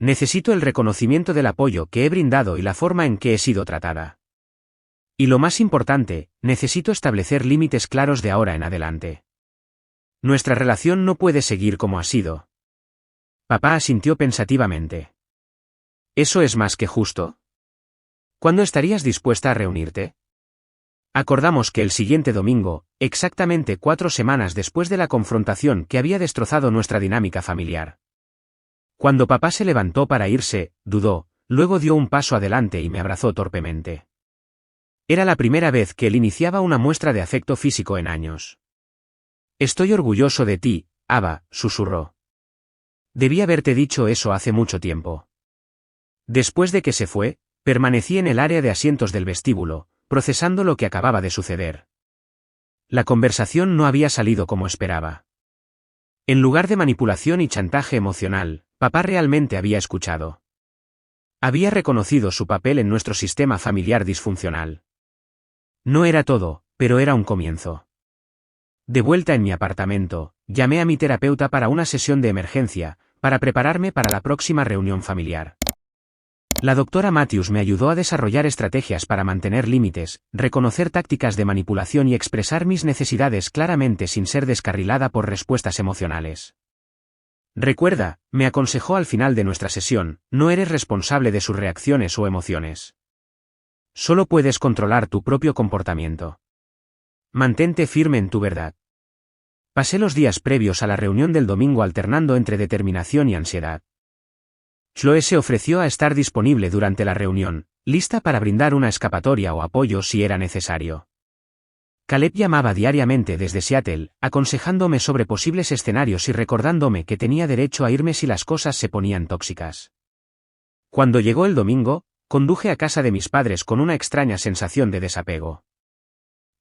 Necesito el reconocimiento del apoyo que he brindado y la forma en que he sido tratada. Y lo más importante, necesito establecer límites claros de ahora en adelante. Nuestra relación no puede seguir como ha sido. Papá asintió pensativamente. ¿Eso es más que justo? ¿Cuándo estarías dispuesta a reunirte? Acordamos que el siguiente domingo, exactamente 4 semanas después de la confrontación que había destrozado nuestra dinámica familiar. Cuando papá se levantó para irse, dudó, luego dio un paso adelante y me abrazó torpemente. Era la primera vez que él iniciaba una muestra de afecto físico en años. Estoy orgulloso de ti, Ava, susurró. Debí haberte dicho eso hace mucho tiempo. Después de que se fue, permanecí en el área de asientos del vestíbulo, procesando lo que acababa de suceder. La conversación no había salido como esperaba. En lugar de manipulación y chantaje emocional, papá realmente había escuchado. Había reconocido su papel en nuestro sistema familiar disfuncional. No era todo, pero era un comienzo. De vuelta en mi apartamento, llamé a mi terapeuta para una sesión de emergencia, para prepararme para la próxima reunión familiar. La doctora Matthews me ayudó a desarrollar estrategias para mantener límites, reconocer tácticas de manipulación y expresar mis necesidades claramente sin ser descarrilada por respuestas emocionales. Recuerda, me aconsejó al final de nuestra sesión, no eres responsable de sus reacciones o emociones. Solo puedes controlar tu propio comportamiento. Mantente firme en tu verdad. Pasé los días previos a la reunión del domingo alternando entre determinación y ansiedad. Chloe se ofreció a estar disponible durante la reunión, lista para brindar una escapatoria o apoyo si era necesario. Caleb llamaba diariamente desde Seattle, aconsejándome sobre posibles escenarios y recordándome que tenía derecho a irme si las cosas se ponían tóxicas. Cuando llegó el domingo, conduje a casa de mis padres con una extraña sensación de desapego.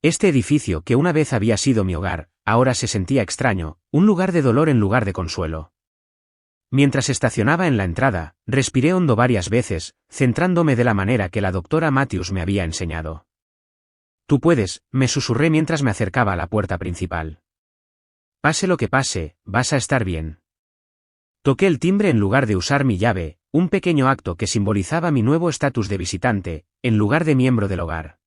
Este edificio que una vez había sido mi hogar, ahora se sentía extraño, un lugar de dolor en lugar de consuelo. Mientras estacionaba en la entrada, respiré hondo varias veces, centrándome de la manera que la doctora Matthews me había enseñado. Tú puedes, me susurré mientras me acercaba a la puerta principal. Pase lo que pase, vas a estar bien. Toqué el timbre en lugar de usar mi llave, un pequeño acto que simbolizaba mi nuevo estatus de visitante, en lugar de miembro del hogar.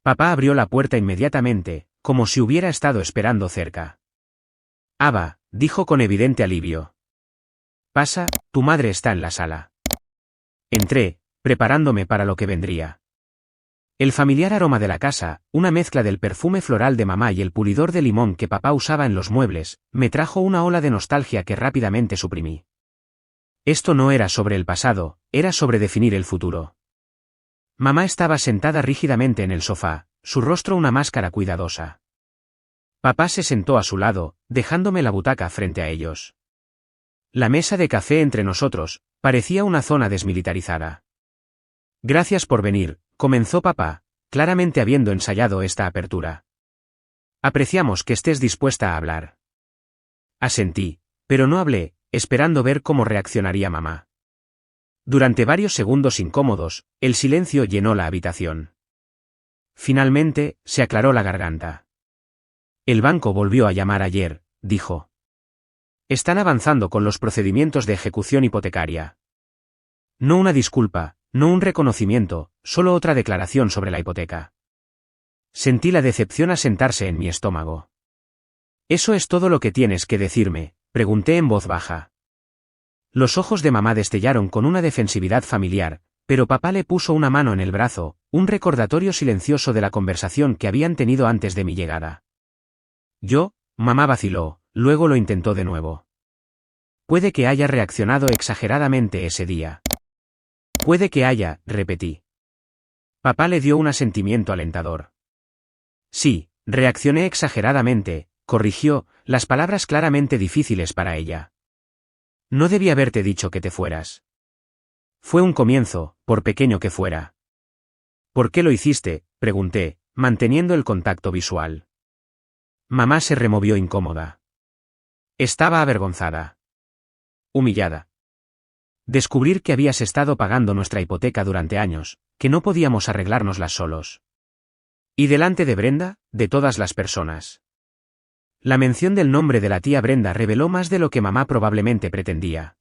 Papá abrió la puerta inmediatamente, como si hubiera estado esperando cerca. Ava, dijo con evidente alivio. Pasa, tu madre está en la sala. Entré, preparándome para lo que vendría. El familiar aroma de la casa, una mezcla del perfume floral de mamá y el pulidor de limón que papá usaba en los muebles, me trajo una ola de nostalgia que rápidamente suprimí. Esto no era sobre el pasado, era sobre definir el futuro. Mamá estaba sentada rígidamente en el sofá, su rostro una máscara cuidadosa. Papá se sentó a su lado, dejándome la butaca frente a ellos. La mesa de café entre nosotros parecía una zona desmilitarizada. Gracias por venir, comenzó papá, claramente habiendo ensayado esta apertura. Apreciamos que estés dispuesta a hablar. Asentí, pero no hablé, esperando ver cómo reaccionaría mamá. Durante varios segundos incómodos, el silencio llenó la habitación. Finalmente, se aclaró la garganta. El banco volvió a llamar ayer, dijo. Están avanzando con los procedimientos de ejecución hipotecaria. No una disculpa, no un reconocimiento, solo otra declaración sobre la hipoteca. Sentí la decepción asentarse en mi estómago. ¿Eso es todo lo que tienes que decirme?, pregunté en voz baja. Los ojos de mamá destellaron con una defensividad familiar, pero papá le puso una mano en el brazo, un recordatorio silencioso de la conversación que habían tenido antes de mi llegada. Mamá vaciló, luego lo intentó de nuevo. Puede que haya reaccionado exageradamente ese día. Puede que haya, repetí. Papá le dio un asentimiento alentador. Sí, reaccioné exageradamente, corrigió, las palabras claramente difíciles para ella. No debí haberte dicho que te fueras. Fue un comienzo, por pequeño que fuera. ¿Por qué lo hiciste?, pregunté, manteniendo el contacto visual. Mamá se removió incómoda. Estaba avergonzada. Humillada. Descubrir que habías estado pagando nuestra hipoteca durante años, que no podíamos arreglárnoslas solos. Y delante de Brenda, de todas las personas. La mención del nombre de la tía Brenda reveló más de lo que mamá probablemente pretendía.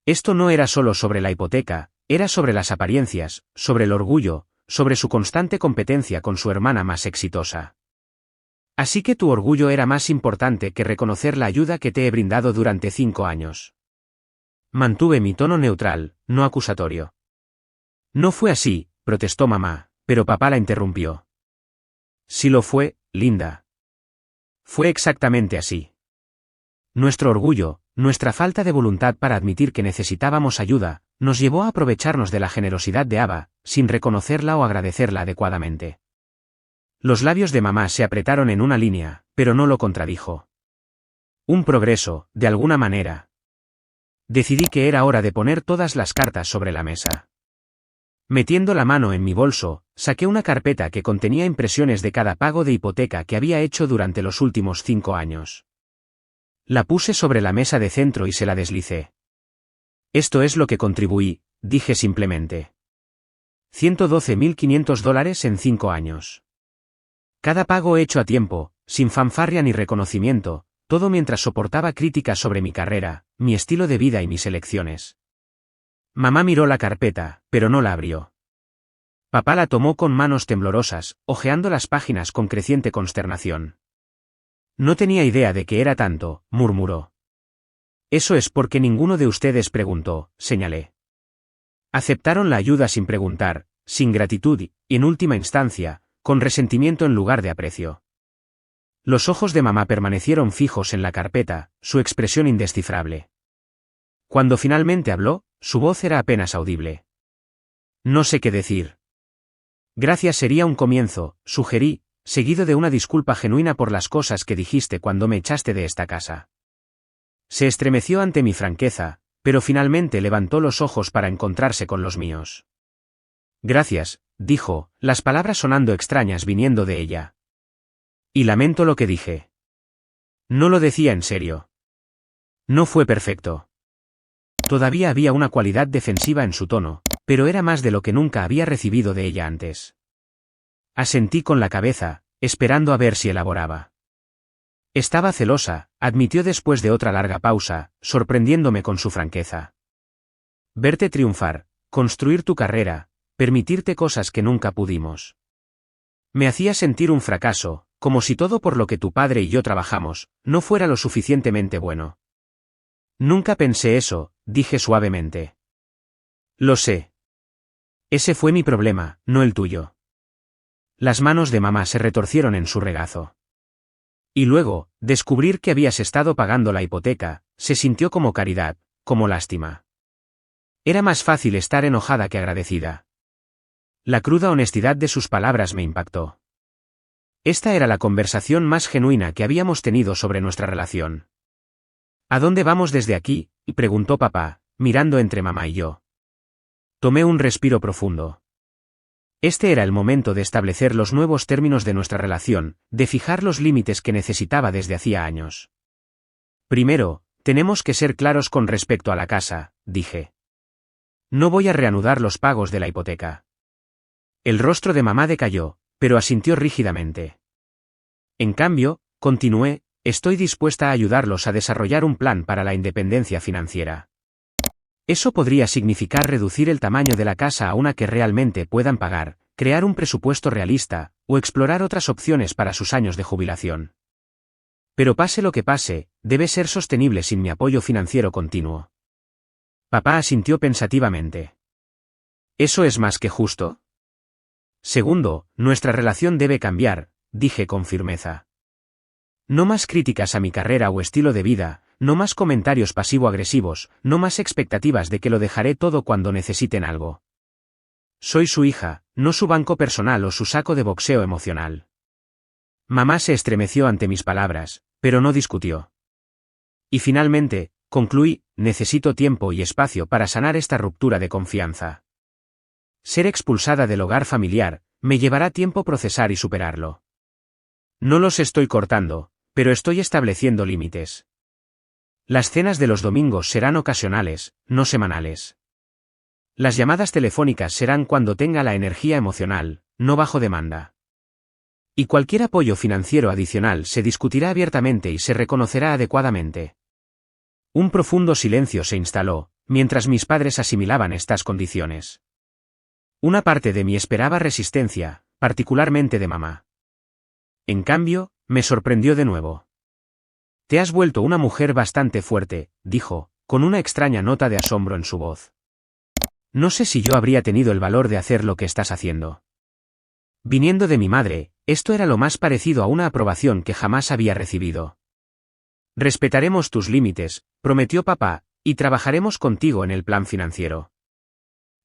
Esto no era solo sobre la hipoteca, era sobre las apariencias, sobre el orgullo, sobre su constante competencia con su hermana más exitosa. Así que tu orgullo era más importante que reconocer la ayuda que te he brindado durante 5 años. Mantuve mi tono neutral, no acusatorio. No fue así, protestó mamá, pero papá la interrumpió. Sí lo fue, Linda. Fue exactamente así. Nuestro orgullo, nuestra falta de voluntad para admitir que necesitábamos ayuda, nos llevó a aprovecharnos de la generosidad de Ava, sin reconocerla o agradecerla adecuadamente. Los labios de mamá se apretaron en una línea, pero no lo contradijo. Un progreso, de alguna manera. Decidí que era hora de poner todas las cartas sobre la mesa. Metiendo la mano en mi bolso, saqué una carpeta que contenía impresiones de cada pago de hipoteca que había hecho durante los últimos 5 años. La puse sobre la mesa de centro y se la deslicé. Esto es lo que contribuí, dije simplemente. $112.500 en 5 años. Cada pago hecho a tiempo, sin fanfarria ni reconocimiento, todo mientras soportaba críticas sobre mi carrera, mi estilo de vida y mis elecciones. Mamá miró la carpeta, pero no la abrió. Papá la tomó con manos temblorosas, hojeando las páginas con creciente consternación. No tenía idea de que era tanto, murmuró. Eso es porque ninguno de ustedes preguntó, señalé. Aceptaron la ayuda sin preguntar, sin gratitud y, en última instancia, con resentimiento en lugar de aprecio. Los ojos de mamá permanecieron fijos en la carpeta, su expresión indescifrable. Cuando finalmente habló, su voz era apenas audible. No sé qué decir. Gracias sería un comienzo, sugerí, seguido de una disculpa genuina por las cosas que dijiste cuando me echaste de esta casa. Se estremeció ante mi franqueza, pero finalmente levantó los ojos para encontrarse con los míos. Gracias, dijo, las palabras sonando extrañas viniendo de ella. Y lamento lo que dije. No lo decía en serio. No fue perfecto. Todavía había una cualidad defensiva en su tono, pero era más de lo que nunca había recibido de ella antes. Asentí con la cabeza, esperando a ver si elaboraba. Estaba celosa, admitió después de otra larga pausa, sorprendiéndome con su franqueza. Verte triunfar, construir tu carrera, permitirte cosas que nunca pudimos. Me hacía sentir un fracaso, como si todo por lo que tu padre y yo trabajamos, no fuera lo suficientemente bueno. Nunca pensé eso, dije suavemente. Lo sé. Ese fue mi problema, no el tuyo. Las manos de mamá se retorcieron en su regazo. Y luego, descubrir que habías estado pagando la hipoteca, se sintió como caridad, como lástima. Era más fácil estar enojada que agradecida. La cruda honestidad de sus palabras me impactó. Esta era la conversación más genuina que habíamos tenido sobre nuestra relación. ¿A dónde vamos desde aquí?, preguntó papá, mirando entre mamá y yo. Tomé un respiro profundo. Este era el momento de establecer los nuevos términos de nuestra relación, de fijar los límites que necesitaba desde hacía años. Primero, tenemos que ser claros con respecto a la casa, dije. No voy a reanudar los pagos de la hipoteca. El rostro de mamá decayó, pero asintió rígidamente. En cambio, continué, estoy dispuesta a ayudarlos a desarrollar un plan para la independencia financiera. Eso podría significar reducir el tamaño de la casa a una que realmente puedan pagar, crear un presupuesto realista, o explorar otras opciones para sus años de jubilación. Pero pase lo que pase, debe ser sostenible sin mi apoyo financiero continuo. Papá asintió pensativamente. ¿Eso es más que justo? Segundo, nuestra relación debe cambiar, dije con firmeza. No más críticas a mi carrera o estilo de vida, no más comentarios pasivo-agresivos, no más expectativas de que lo dejaré todo cuando necesiten algo. Soy su hija, no su banco personal o su saco de boxeo emocional. Mamá se estremeció ante mis palabras, pero no discutió. Y finalmente, concluí, necesito tiempo y espacio para sanar esta ruptura de confianza. Ser expulsada del hogar familiar, me llevará tiempo procesar y superarlo. No los estoy cortando, pero estoy estableciendo límites. Las cenas de los domingos serán ocasionales, no semanales. Las llamadas telefónicas serán cuando tenga la energía emocional, no bajo demanda. Y cualquier apoyo financiero adicional se discutirá abiertamente y se reconocerá adecuadamente. Un profundo silencio se instaló, mientras mis padres asimilaban estas condiciones. Una parte de mí esperaba resistencia, particularmente de mamá. En cambio, me sorprendió de nuevo. Te has vuelto una mujer bastante fuerte, dijo, con una extraña nota de asombro en su voz. No sé si yo habría tenido el valor de hacer lo que estás haciendo. Viniendo de mi madre, esto era lo más parecido a una aprobación que jamás había recibido. Respetaremos tus límites, prometió papá, y trabajaremos contigo en el plan financiero.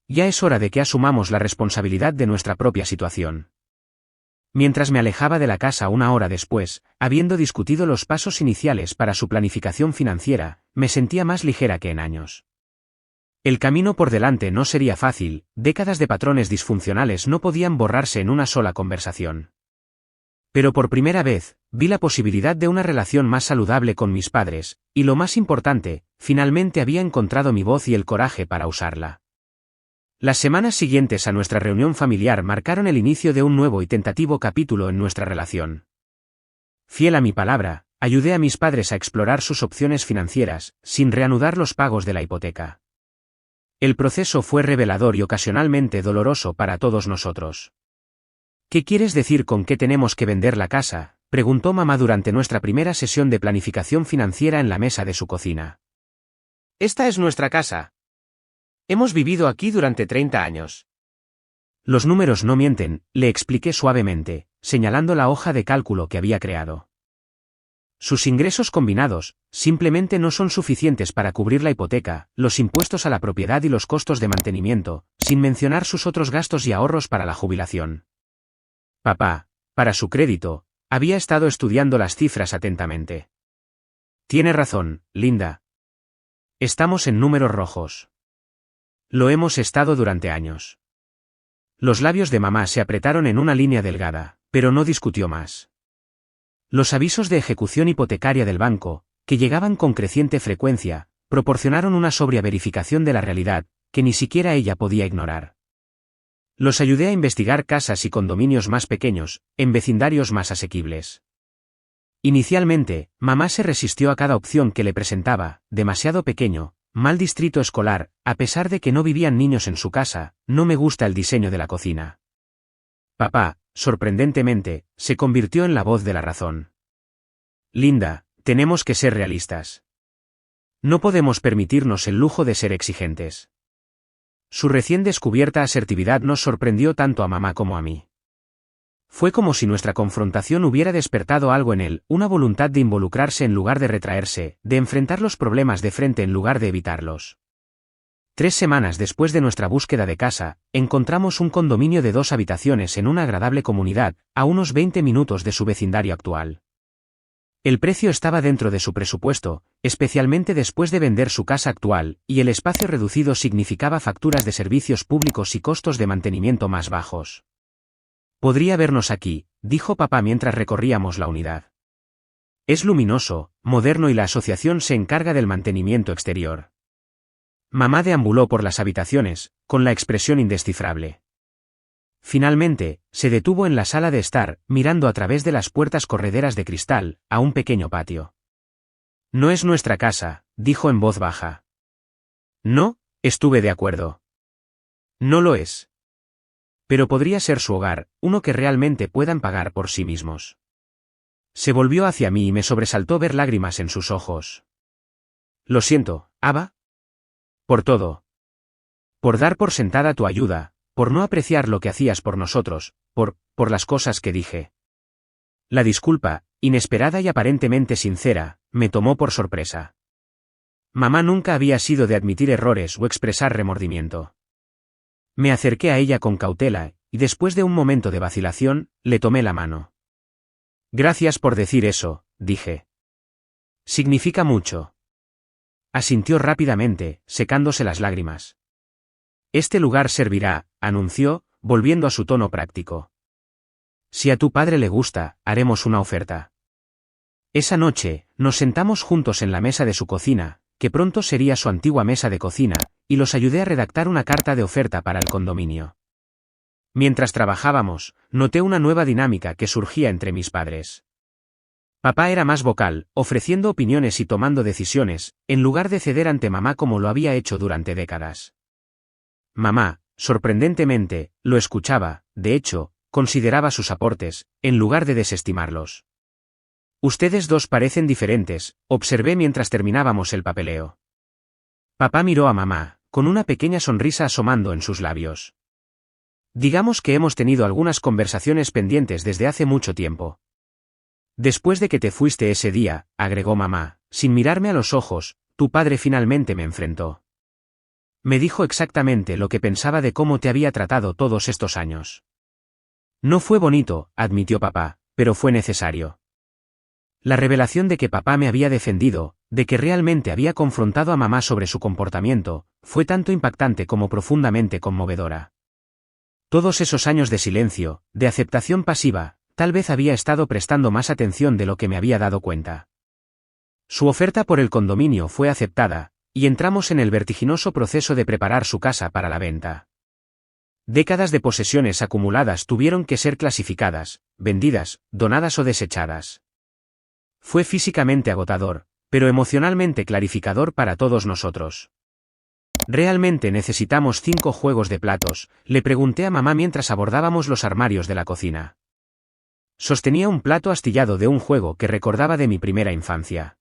Ya es hora de que asumamos la responsabilidad de nuestra propia situación. Mientras me alejaba de la casa una hora después, habiendo discutido los pasos iniciales para su planificación financiera, me sentía más ligera que en años. El camino por delante no sería fácil, décadas de patrones disfuncionales no podían borrarse en una sola conversación. Pero por primera vez, vi la posibilidad de una relación más saludable con mis padres, y lo más importante, finalmente había encontrado mi voz y el coraje para usarla. Las semanas siguientes a nuestra reunión familiar marcaron el inicio de un nuevo y tentativo capítulo en nuestra relación. Fiel a mi palabra, ayudé a mis padres a explorar sus opciones financieras, sin reanudar los pagos de la hipoteca. El proceso fue revelador y ocasionalmente doloroso para todos nosotros. ¿Qué quieres decir con que tenemos que vender la casa?, preguntó mamá durante nuestra primera sesión de planificación financiera en la mesa de su cocina. Esta es nuestra casa. Hemos vivido aquí durante 30 años. Los números no mienten, le expliqué suavemente, señalando la hoja de cálculo que había creado. Sus ingresos combinados, simplemente no son suficientes para cubrir la hipoteca, los impuestos a la propiedad y los costos de mantenimiento, sin mencionar sus otros gastos y ahorros para la jubilación. Papá, para su crédito, había estado estudiando las cifras atentamente. Tiene razón, Linda. Estamos en números rojos. Lo hemos estado durante años. Los labios de mamá se apretaron en una línea delgada, pero no discutió más. Los avisos de ejecución hipotecaria del banco, que llegaban con creciente frecuencia, proporcionaron una sobria verificación de la realidad, que ni siquiera ella podía ignorar. Los ayudé a investigar casas y condominios más pequeños, en vecindarios más asequibles. Inicialmente, mamá se resistió a cada opción que le presentaba, demasiado pequeño, mal distrito escolar, a pesar de que no vivían niños en su casa, no me gusta el diseño de la cocina. Papá, sorprendentemente, se convirtió en la voz de la razón. Linda, tenemos que ser realistas. No podemos permitirnos el lujo de ser exigentes. Su recién descubierta asertividad nos sorprendió tanto a mamá como a mí. Fue como si nuestra confrontación hubiera despertado algo en él, una voluntad de involucrarse en lugar de retraerse, de enfrentar los problemas de frente en lugar de evitarlos. 3 semanas después de nuestra búsqueda de casa, encontramos un condominio de 2 habitaciones en una agradable comunidad, a unos 20 minutos de su vecindario actual. El precio estaba dentro de su presupuesto, especialmente después de vender su casa actual, y el espacio reducido significaba facturas de servicios públicos y costos de mantenimiento más bajos. Podría vernos aquí, dijo papá mientras recorríamos la unidad. Es luminoso, moderno y la asociación se encarga del mantenimiento exterior. Mamá deambuló por las habitaciones, con la expresión indescifrable. Finalmente, se detuvo en la sala de estar, mirando a través de las puertas correderas de cristal, a un pequeño patio. No es nuestra casa, dijo en voz baja. No, estuve de acuerdo. No lo es. Pero podría ser su hogar, uno que realmente puedan pagar por sí mismos. Se volvió hacia mí y me sobresaltó ver lágrimas en sus ojos. Lo siento, Ava. Por todo. Por dar por sentada tu ayuda, por no apreciar lo que hacías por nosotros, por las cosas que dije. La disculpa, inesperada y aparentemente sincera, me tomó por sorpresa. Mamá nunca había sido de admitir errores o expresar remordimiento. Me acerqué a ella con cautela, y después de un momento de vacilación, le tomé la mano. Gracias por decir eso, dije. Significa mucho. Asintió rápidamente, secándose las lágrimas. Este lugar servirá, anunció, volviendo a su tono práctico. Si a tu padre le gusta, haremos una oferta. Esa noche, nos sentamos juntos en la mesa de su cocina, que pronto sería su antigua mesa de cocina, y los ayudé a redactar una carta de oferta para el condominio. Mientras trabajábamos, noté una nueva dinámica que surgía entre mis padres. Papá era más vocal, ofreciendo opiniones y tomando decisiones, en lugar de ceder ante mamá como lo había hecho durante décadas. Mamá, sorprendentemente, lo escuchaba, de hecho, consideraba sus aportes, en lugar de desestimarlos. Ustedes dos parecen diferentes, observé mientras terminábamos el papeleo. Papá miró a mamá, con una pequeña sonrisa asomando en sus labios. Digamos que hemos tenido algunas conversaciones pendientes desde hace mucho tiempo. Después de que te fuiste ese día, agregó mamá, sin mirarme a los ojos, tu padre finalmente me enfrentó. Me dijo exactamente lo que pensaba de cómo te había tratado todos estos años. No fue bonito, admitió papá, pero fue necesario. La revelación de que papá me había defendido, de que realmente había confrontado a mamá sobre su comportamiento, fue tanto impactante como profundamente conmovedora. Todos esos años de silencio, de aceptación pasiva, tal vez había estado prestando más atención de lo que me había dado cuenta. Su oferta por el condominio fue aceptada, y entramos en el vertiginoso proceso de preparar su casa para la venta. Décadas de posesiones acumuladas tuvieron que ser clasificadas, vendidas, donadas o desechadas. Fue físicamente agotador, pero emocionalmente clarificador para todos nosotros. ¿Realmente necesitamos 5 juegos de platos?, le pregunté a mamá mientras abordábamos los armarios de la cocina. Sostenía un plato astillado de un juego que recordaba de mi primera infancia.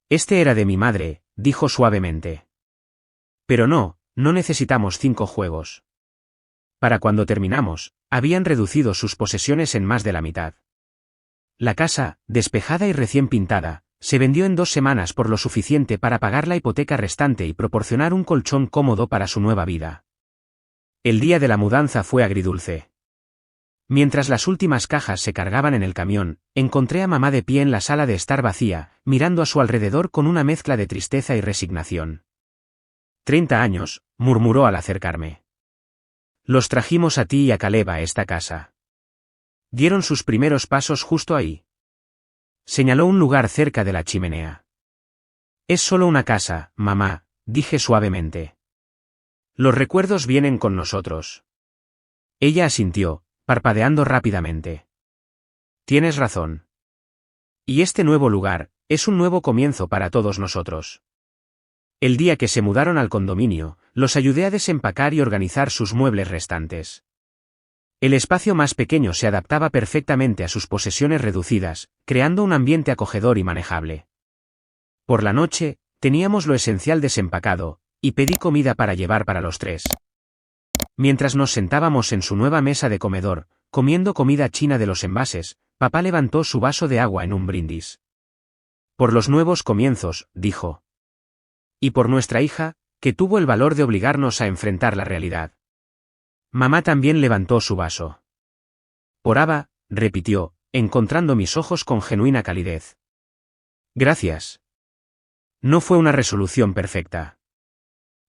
Este era de mi madre, dijo suavemente. Pero no necesitamos 5 juegos. Para cuando terminamos, habían reducido sus posesiones en más de la mitad. La casa, despejada y recién pintada, se vendió en 2 semanas por lo suficiente para pagar la hipoteca restante y proporcionar un colchón cómodo para su nueva vida. El día de la mudanza fue agridulce. Mientras las últimas cajas se cargaban en el camión, encontré a mamá de pie en la sala de estar vacía, mirando a su alrededor con una mezcla de tristeza y resignación. 30 años, murmuró al acercarme. Los trajimos a ti y a Caleb a esta casa. Dieron sus primeros pasos justo ahí. Señaló un lugar cerca de la chimenea. Es solo una casa, mamá, dije suavemente. Los recuerdos vienen con nosotros. Ella asintió, parpadeando rápidamente. Tienes razón. Y este nuevo lugar, es un nuevo comienzo para todos nosotros. El día que se mudaron al condominio, los ayudé a desempacar y organizar sus muebles restantes. El espacio más pequeño se adaptaba perfectamente a sus posesiones reducidas, creando un ambiente acogedor y manejable. Por la noche, teníamos lo esencial desempacado, y pedí comida para llevar para los tres. Mientras nos sentábamos en su nueva mesa de comedor, comiendo comida china de los envases, papá levantó su vaso de agua en un brindis. Por los nuevos comienzos, dijo. Y por nuestra hija, que tuvo el valor de obligarnos a enfrentar la realidad. Mamá también levantó su vaso. Por Abba, repitió, encontrando mis ojos con genuina calidez. Gracias. No fue una resolución perfecta.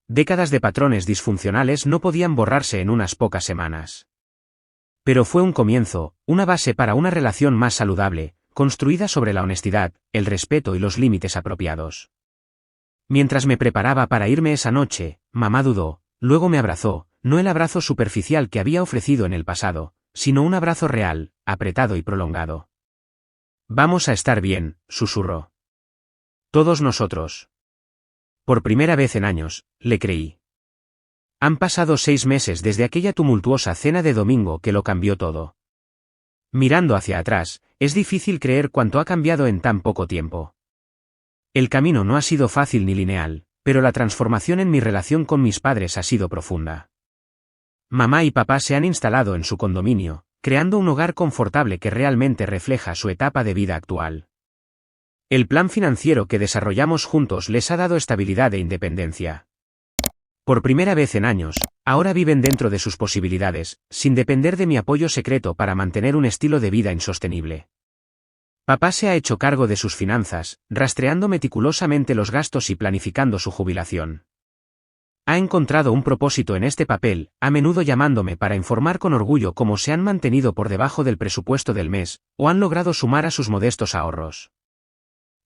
Décadas de patrones disfuncionales no podían borrarse en unas pocas semanas. Pero fue un comienzo, una base para una relación más saludable, construida sobre la honestidad, el respeto y los límites apropiados. Mientras me preparaba para irme esa noche, mamá dudó, luego me abrazó, no el abrazo superficial que había ofrecido en el pasado, sino un abrazo real, apretado y prolongado. Vamos a estar bien, susurró. Todos nosotros. Por primera vez en años, le creí. Han pasado 6 meses desde aquella tumultuosa cena de domingo que lo cambió todo. Mirando hacia atrás, es difícil creer cuánto ha cambiado en tan poco tiempo. El camino no ha sido fácil ni lineal, pero la transformación en mi relación con mis padres ha sido profunda. Mamá y papá se han instalado en su condominio, creando un hogar confortable que realmente refleja su etapa de vida actual. El plan financiero que desarrollamos juntos les ha dado estabilidad e independencia. Por primera vez en años, ahora viven dentro de sus posibilidades, sin depender de mi apoyo secreto para mantener un estilo de vida insostenible. Papá se ha hecho cargo de sus finanzas, rastreando meticulosamente los gastos y planificando su jubilación. Ha encontrado un propósito en este papel, a menudo llamándome para informar con orgullo cómo se han mantenido por debajo del presupuesto del mes, o han logrado sumar a sus modestos ahorros.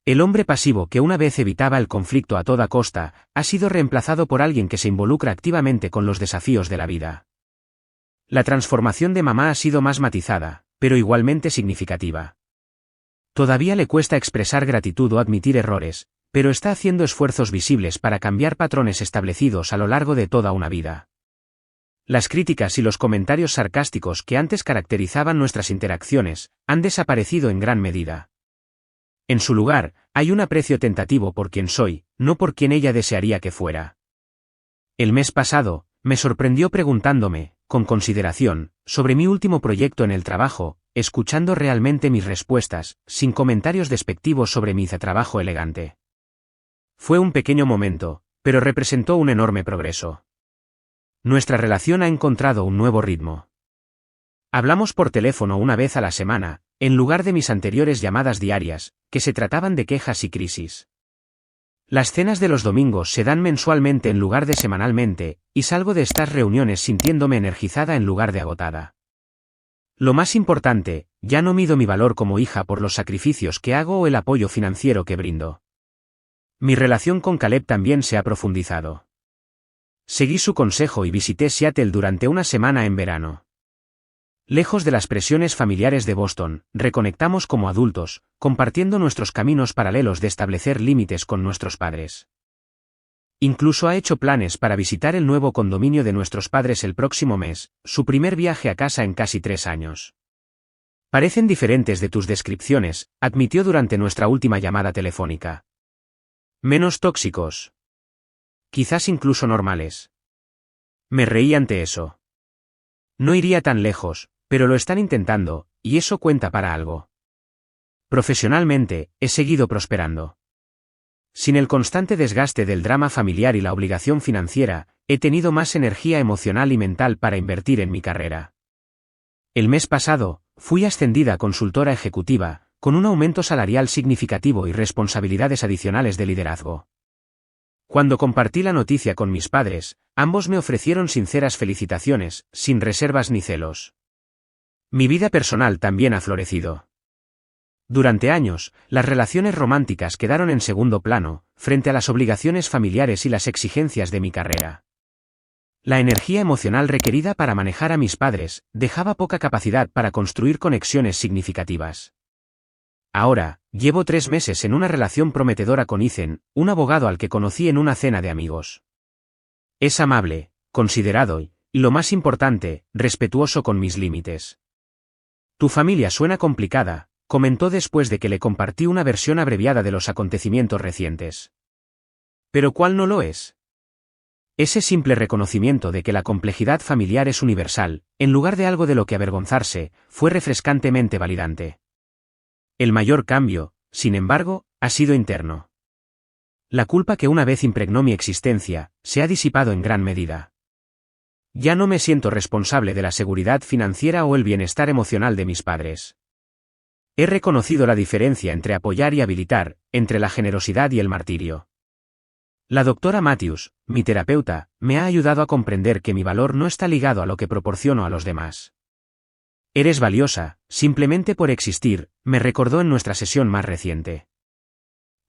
El hombre pasivo que una vez evitaba el conflicto a toda costa, ha sido reemplazado por alguien que se involucra activamente con los desafíos de la vida. La transformación de mamá ha sido más matizada, pero igualmente significativa. Todavía le cuesta expresar gratitud o admitir errores, pero está haciendo esfuerzos visibles para cambiar patrones establecidos a lo largo de toda una vida. Las críticas y los comentarios sarcásticos que antes caracterizaban nuestras interacciones, han desaparecido en gran medida. En su lugar, hay un aprecio tentativo por quien soy, no por quien ella desearía que fuera. El mes pasado, me sorprendió preguntándome, con consideración, sobre mi último proyecto en el trabajo, escuchando realmente mis respuestas, sin comentarios despectivos sobre mi trabajo elegante. Fue un pequeño momento, pero representó un enorme progreso. Nuestra relación ha encontrado un nuevo ritmo. Hablamos por teléfono una vez a la semana, en lugar de mis anteriores llamadas diarias, que se trataban de quejas y crisis. Las cenas de los domingos se dan mensualmente en lugar de semanalmente, y salgo de estas reuniones sintiéndome energizada en lugar de agotada. Lo más importante, ya no mido mi valor como hija por los sacrificios que hago o el apoyo financiero que brindo. Mi relación con Caleb también se ha profundizado. Seguí su consejo y visité Seattle durante una semana en verano. Lejos de las presiones familiares de Boston, reconectamos como adultos, compartiendo nuestros caminos paralelos de establecer límites con nuestros padres. Incluso ha hecho planes para visitar el nuevo condominio de nuestros padres el próximo mes, su primer viaje a casa en casi 3 años. Parecen diferentes de tus descripciones, admitió durante nuestra última llamada telefónica. Menos tóxicos. Quizás incluso normales. Me reí ante eso. No iría tan lejos, pero lo están intentando, y eso cuenta para algo. Profesionalmente, he seguido prosperando. Sin el constante desgaste del drama familiar y la obligación financiera, he tenido más energía emocional y mental para invertir en mi carrera. El mes pasado, fui ascendida a consultora ejecutiva, con un aumento salarial significativo y responsabilidades adicionales de liderazgo. Cuando compartí la noticia con mis padres, ambos me ofrecieron sinceras felicitaciones, sin reservas ni celos. Mi vida personal también ha florecido. Durante años, las relaciones románticas quedaron en segundo plano, frente a las obligaciones familiares y las exigencias de mi carrera. La energía emocional requerida para manejar a mis padres dejaba poca capacidad para construir conexiones significativas. Ahora, llevo 3 meses en una relación prometedora con Ethan, un abogado al que conocí en una cena de amigos. Es amable, considerado y, lo más importante, respetuoso con mis límites. Tu familia suena complicada, comentó después de que le compartí una versión abreviada de los acontecimientos recientes. ¿Pero cuál no lo es? Ese simple reconocimiento de que la complejidad familiar es universal, en lugar de algo de lo que avergonzarse, fue refrescantemente validante. El mayor cambio, sin embargo, ha sido interno. La culpa que una vez impregnó mi existencia, se ha disipado en gran medida. Ya no me siento responsable de la seguridad financiera o el bienestar emocional de mis padres. He reconocido la diferencia entre apoyar y habilitar, entre la generosidad y el martirio. La doctora Matthews, mi terapeuta, me ha ayudado a comprender que mi valor no está ligado a lo que proporciono a los demás. Eres valiosa, simplemente por existir, me recordó en nuestra sesión más reciente.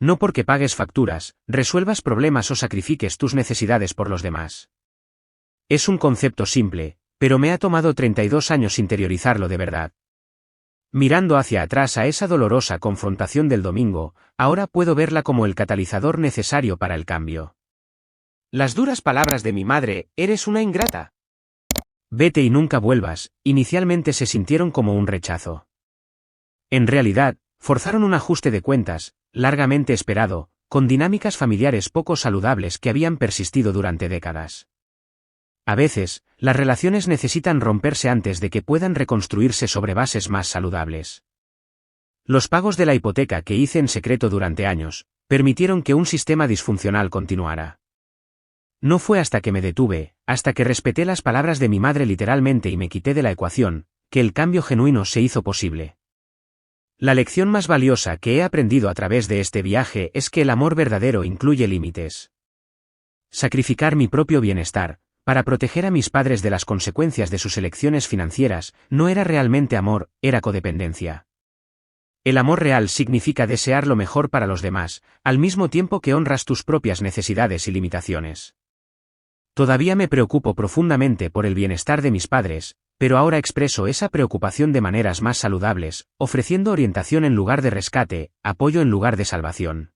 No porque pagues facturas, resuelvas problemas o sacrifiques tus necesidades por los demás. Es un concepto simple, pero me ha tomado 32 años interiorizarlo de verdad. Mirando hacia atrás a esa dolorosa confrontación del domingo, ahora puedo verla como el catalizador necesario para el cambio. Las duras palabras de mi madre, eres una ingrata. Vete y nunca vuelvas, inicialmente se sintieron como un rechazo. En realidad, forzaron un ajuste de cuentas, largamente esperado, con dinámicas familiares poco saludables que habían persistido durante décadas. A veces, las relaciones necesitan romperse antes de que puedan reconstruirse sobre bases más saludables. Los pagos de la hipoteca que hice en secreto durante años, permitieron que un sistema disfuncional continuara. No fue hasta que me detuve, hasta que respeté las palabras de mi madre literalmente y me quité de la ecuación, que el cambio genuino se hizo posible. La lección más valiosa que he aprendido a través de este viaje es que el amor verdadero incluye límites. Sacrificar mi propio bienestar, para proteger a mis padres de las consecuencias de sus elecciones financieras, no era realmente amor, era codependencia. El amor real significa desear lo mejor para los demás, al mismo tiempo que honras tus propias necesidades y limitaciones. Todavía me preocupo profundamente por el bienestar de mis padres, pero ahora expreso esa preocupación de maneras más saludables, ofreciendo orientación en lugar de rescate, apoyo en lugar de salvación.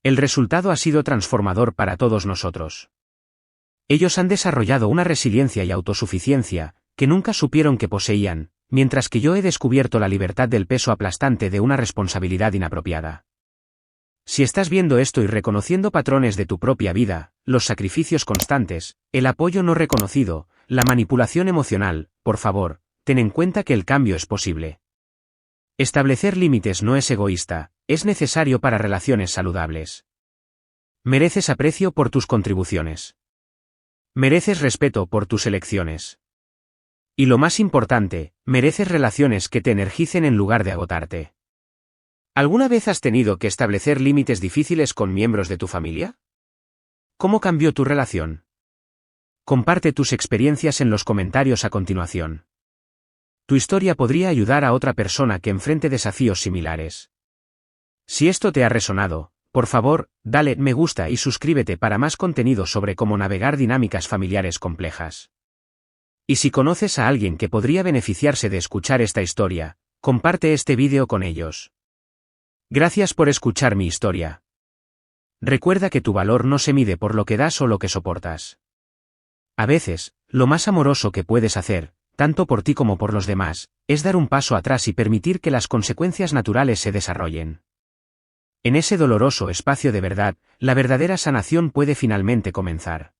El resultado ha sido transformador para todos nosotros. Ellos han desarrollado una resiliencia y autosuficiencia, que nunca supieron que poseían, mientras que yo he descubierto la libertad del peso aplastante de una responsabilidad inapropiada. Si estás viendo esto y reconociendo patrones de tu propia vida, los sacrificios constantes, el apoyo no reconocido, la manipulación emocional, por favor, ten en cuenta que el cambio es posible. Establecer límites no es egoísta, es necesario para relaciones saludables. Mereces aprecio por tus contribuciones. Mereces respeto por tus elecciones. Y lo más importante, mereces relaciones que te energicen en lugar de agotarte. ¿Alguna vez has tenido que establecer límites difíciles con miembros de tu familia? ¿Cómo cambió tu relación? Comparte tus experiencias en los comentarios a continuación. Tu historia podría ayudar a otra persona que enfrente desafíos similares. Si esto te ha resonado, por favor, dale me gusta y suscríbete para más contenido sobre cómo navegar dinámicas familiares complejas. Y si conoces a alguien que podría beneficiarse de escuchar esta historia, comparte este vídeo con ellos. Gracias por escuchar mi historia. Recuerda que tu valor no se mide por lo que das o lo que soportas. A veces, lo más amoroso que puedes hacer, tanto por ti como por los demás, es dar un paso atrás y permitir que las consecuencias naturales se desarrollen. En ese doloroso espacio de verdad, la verdadera sanación puede finalmente comenzar.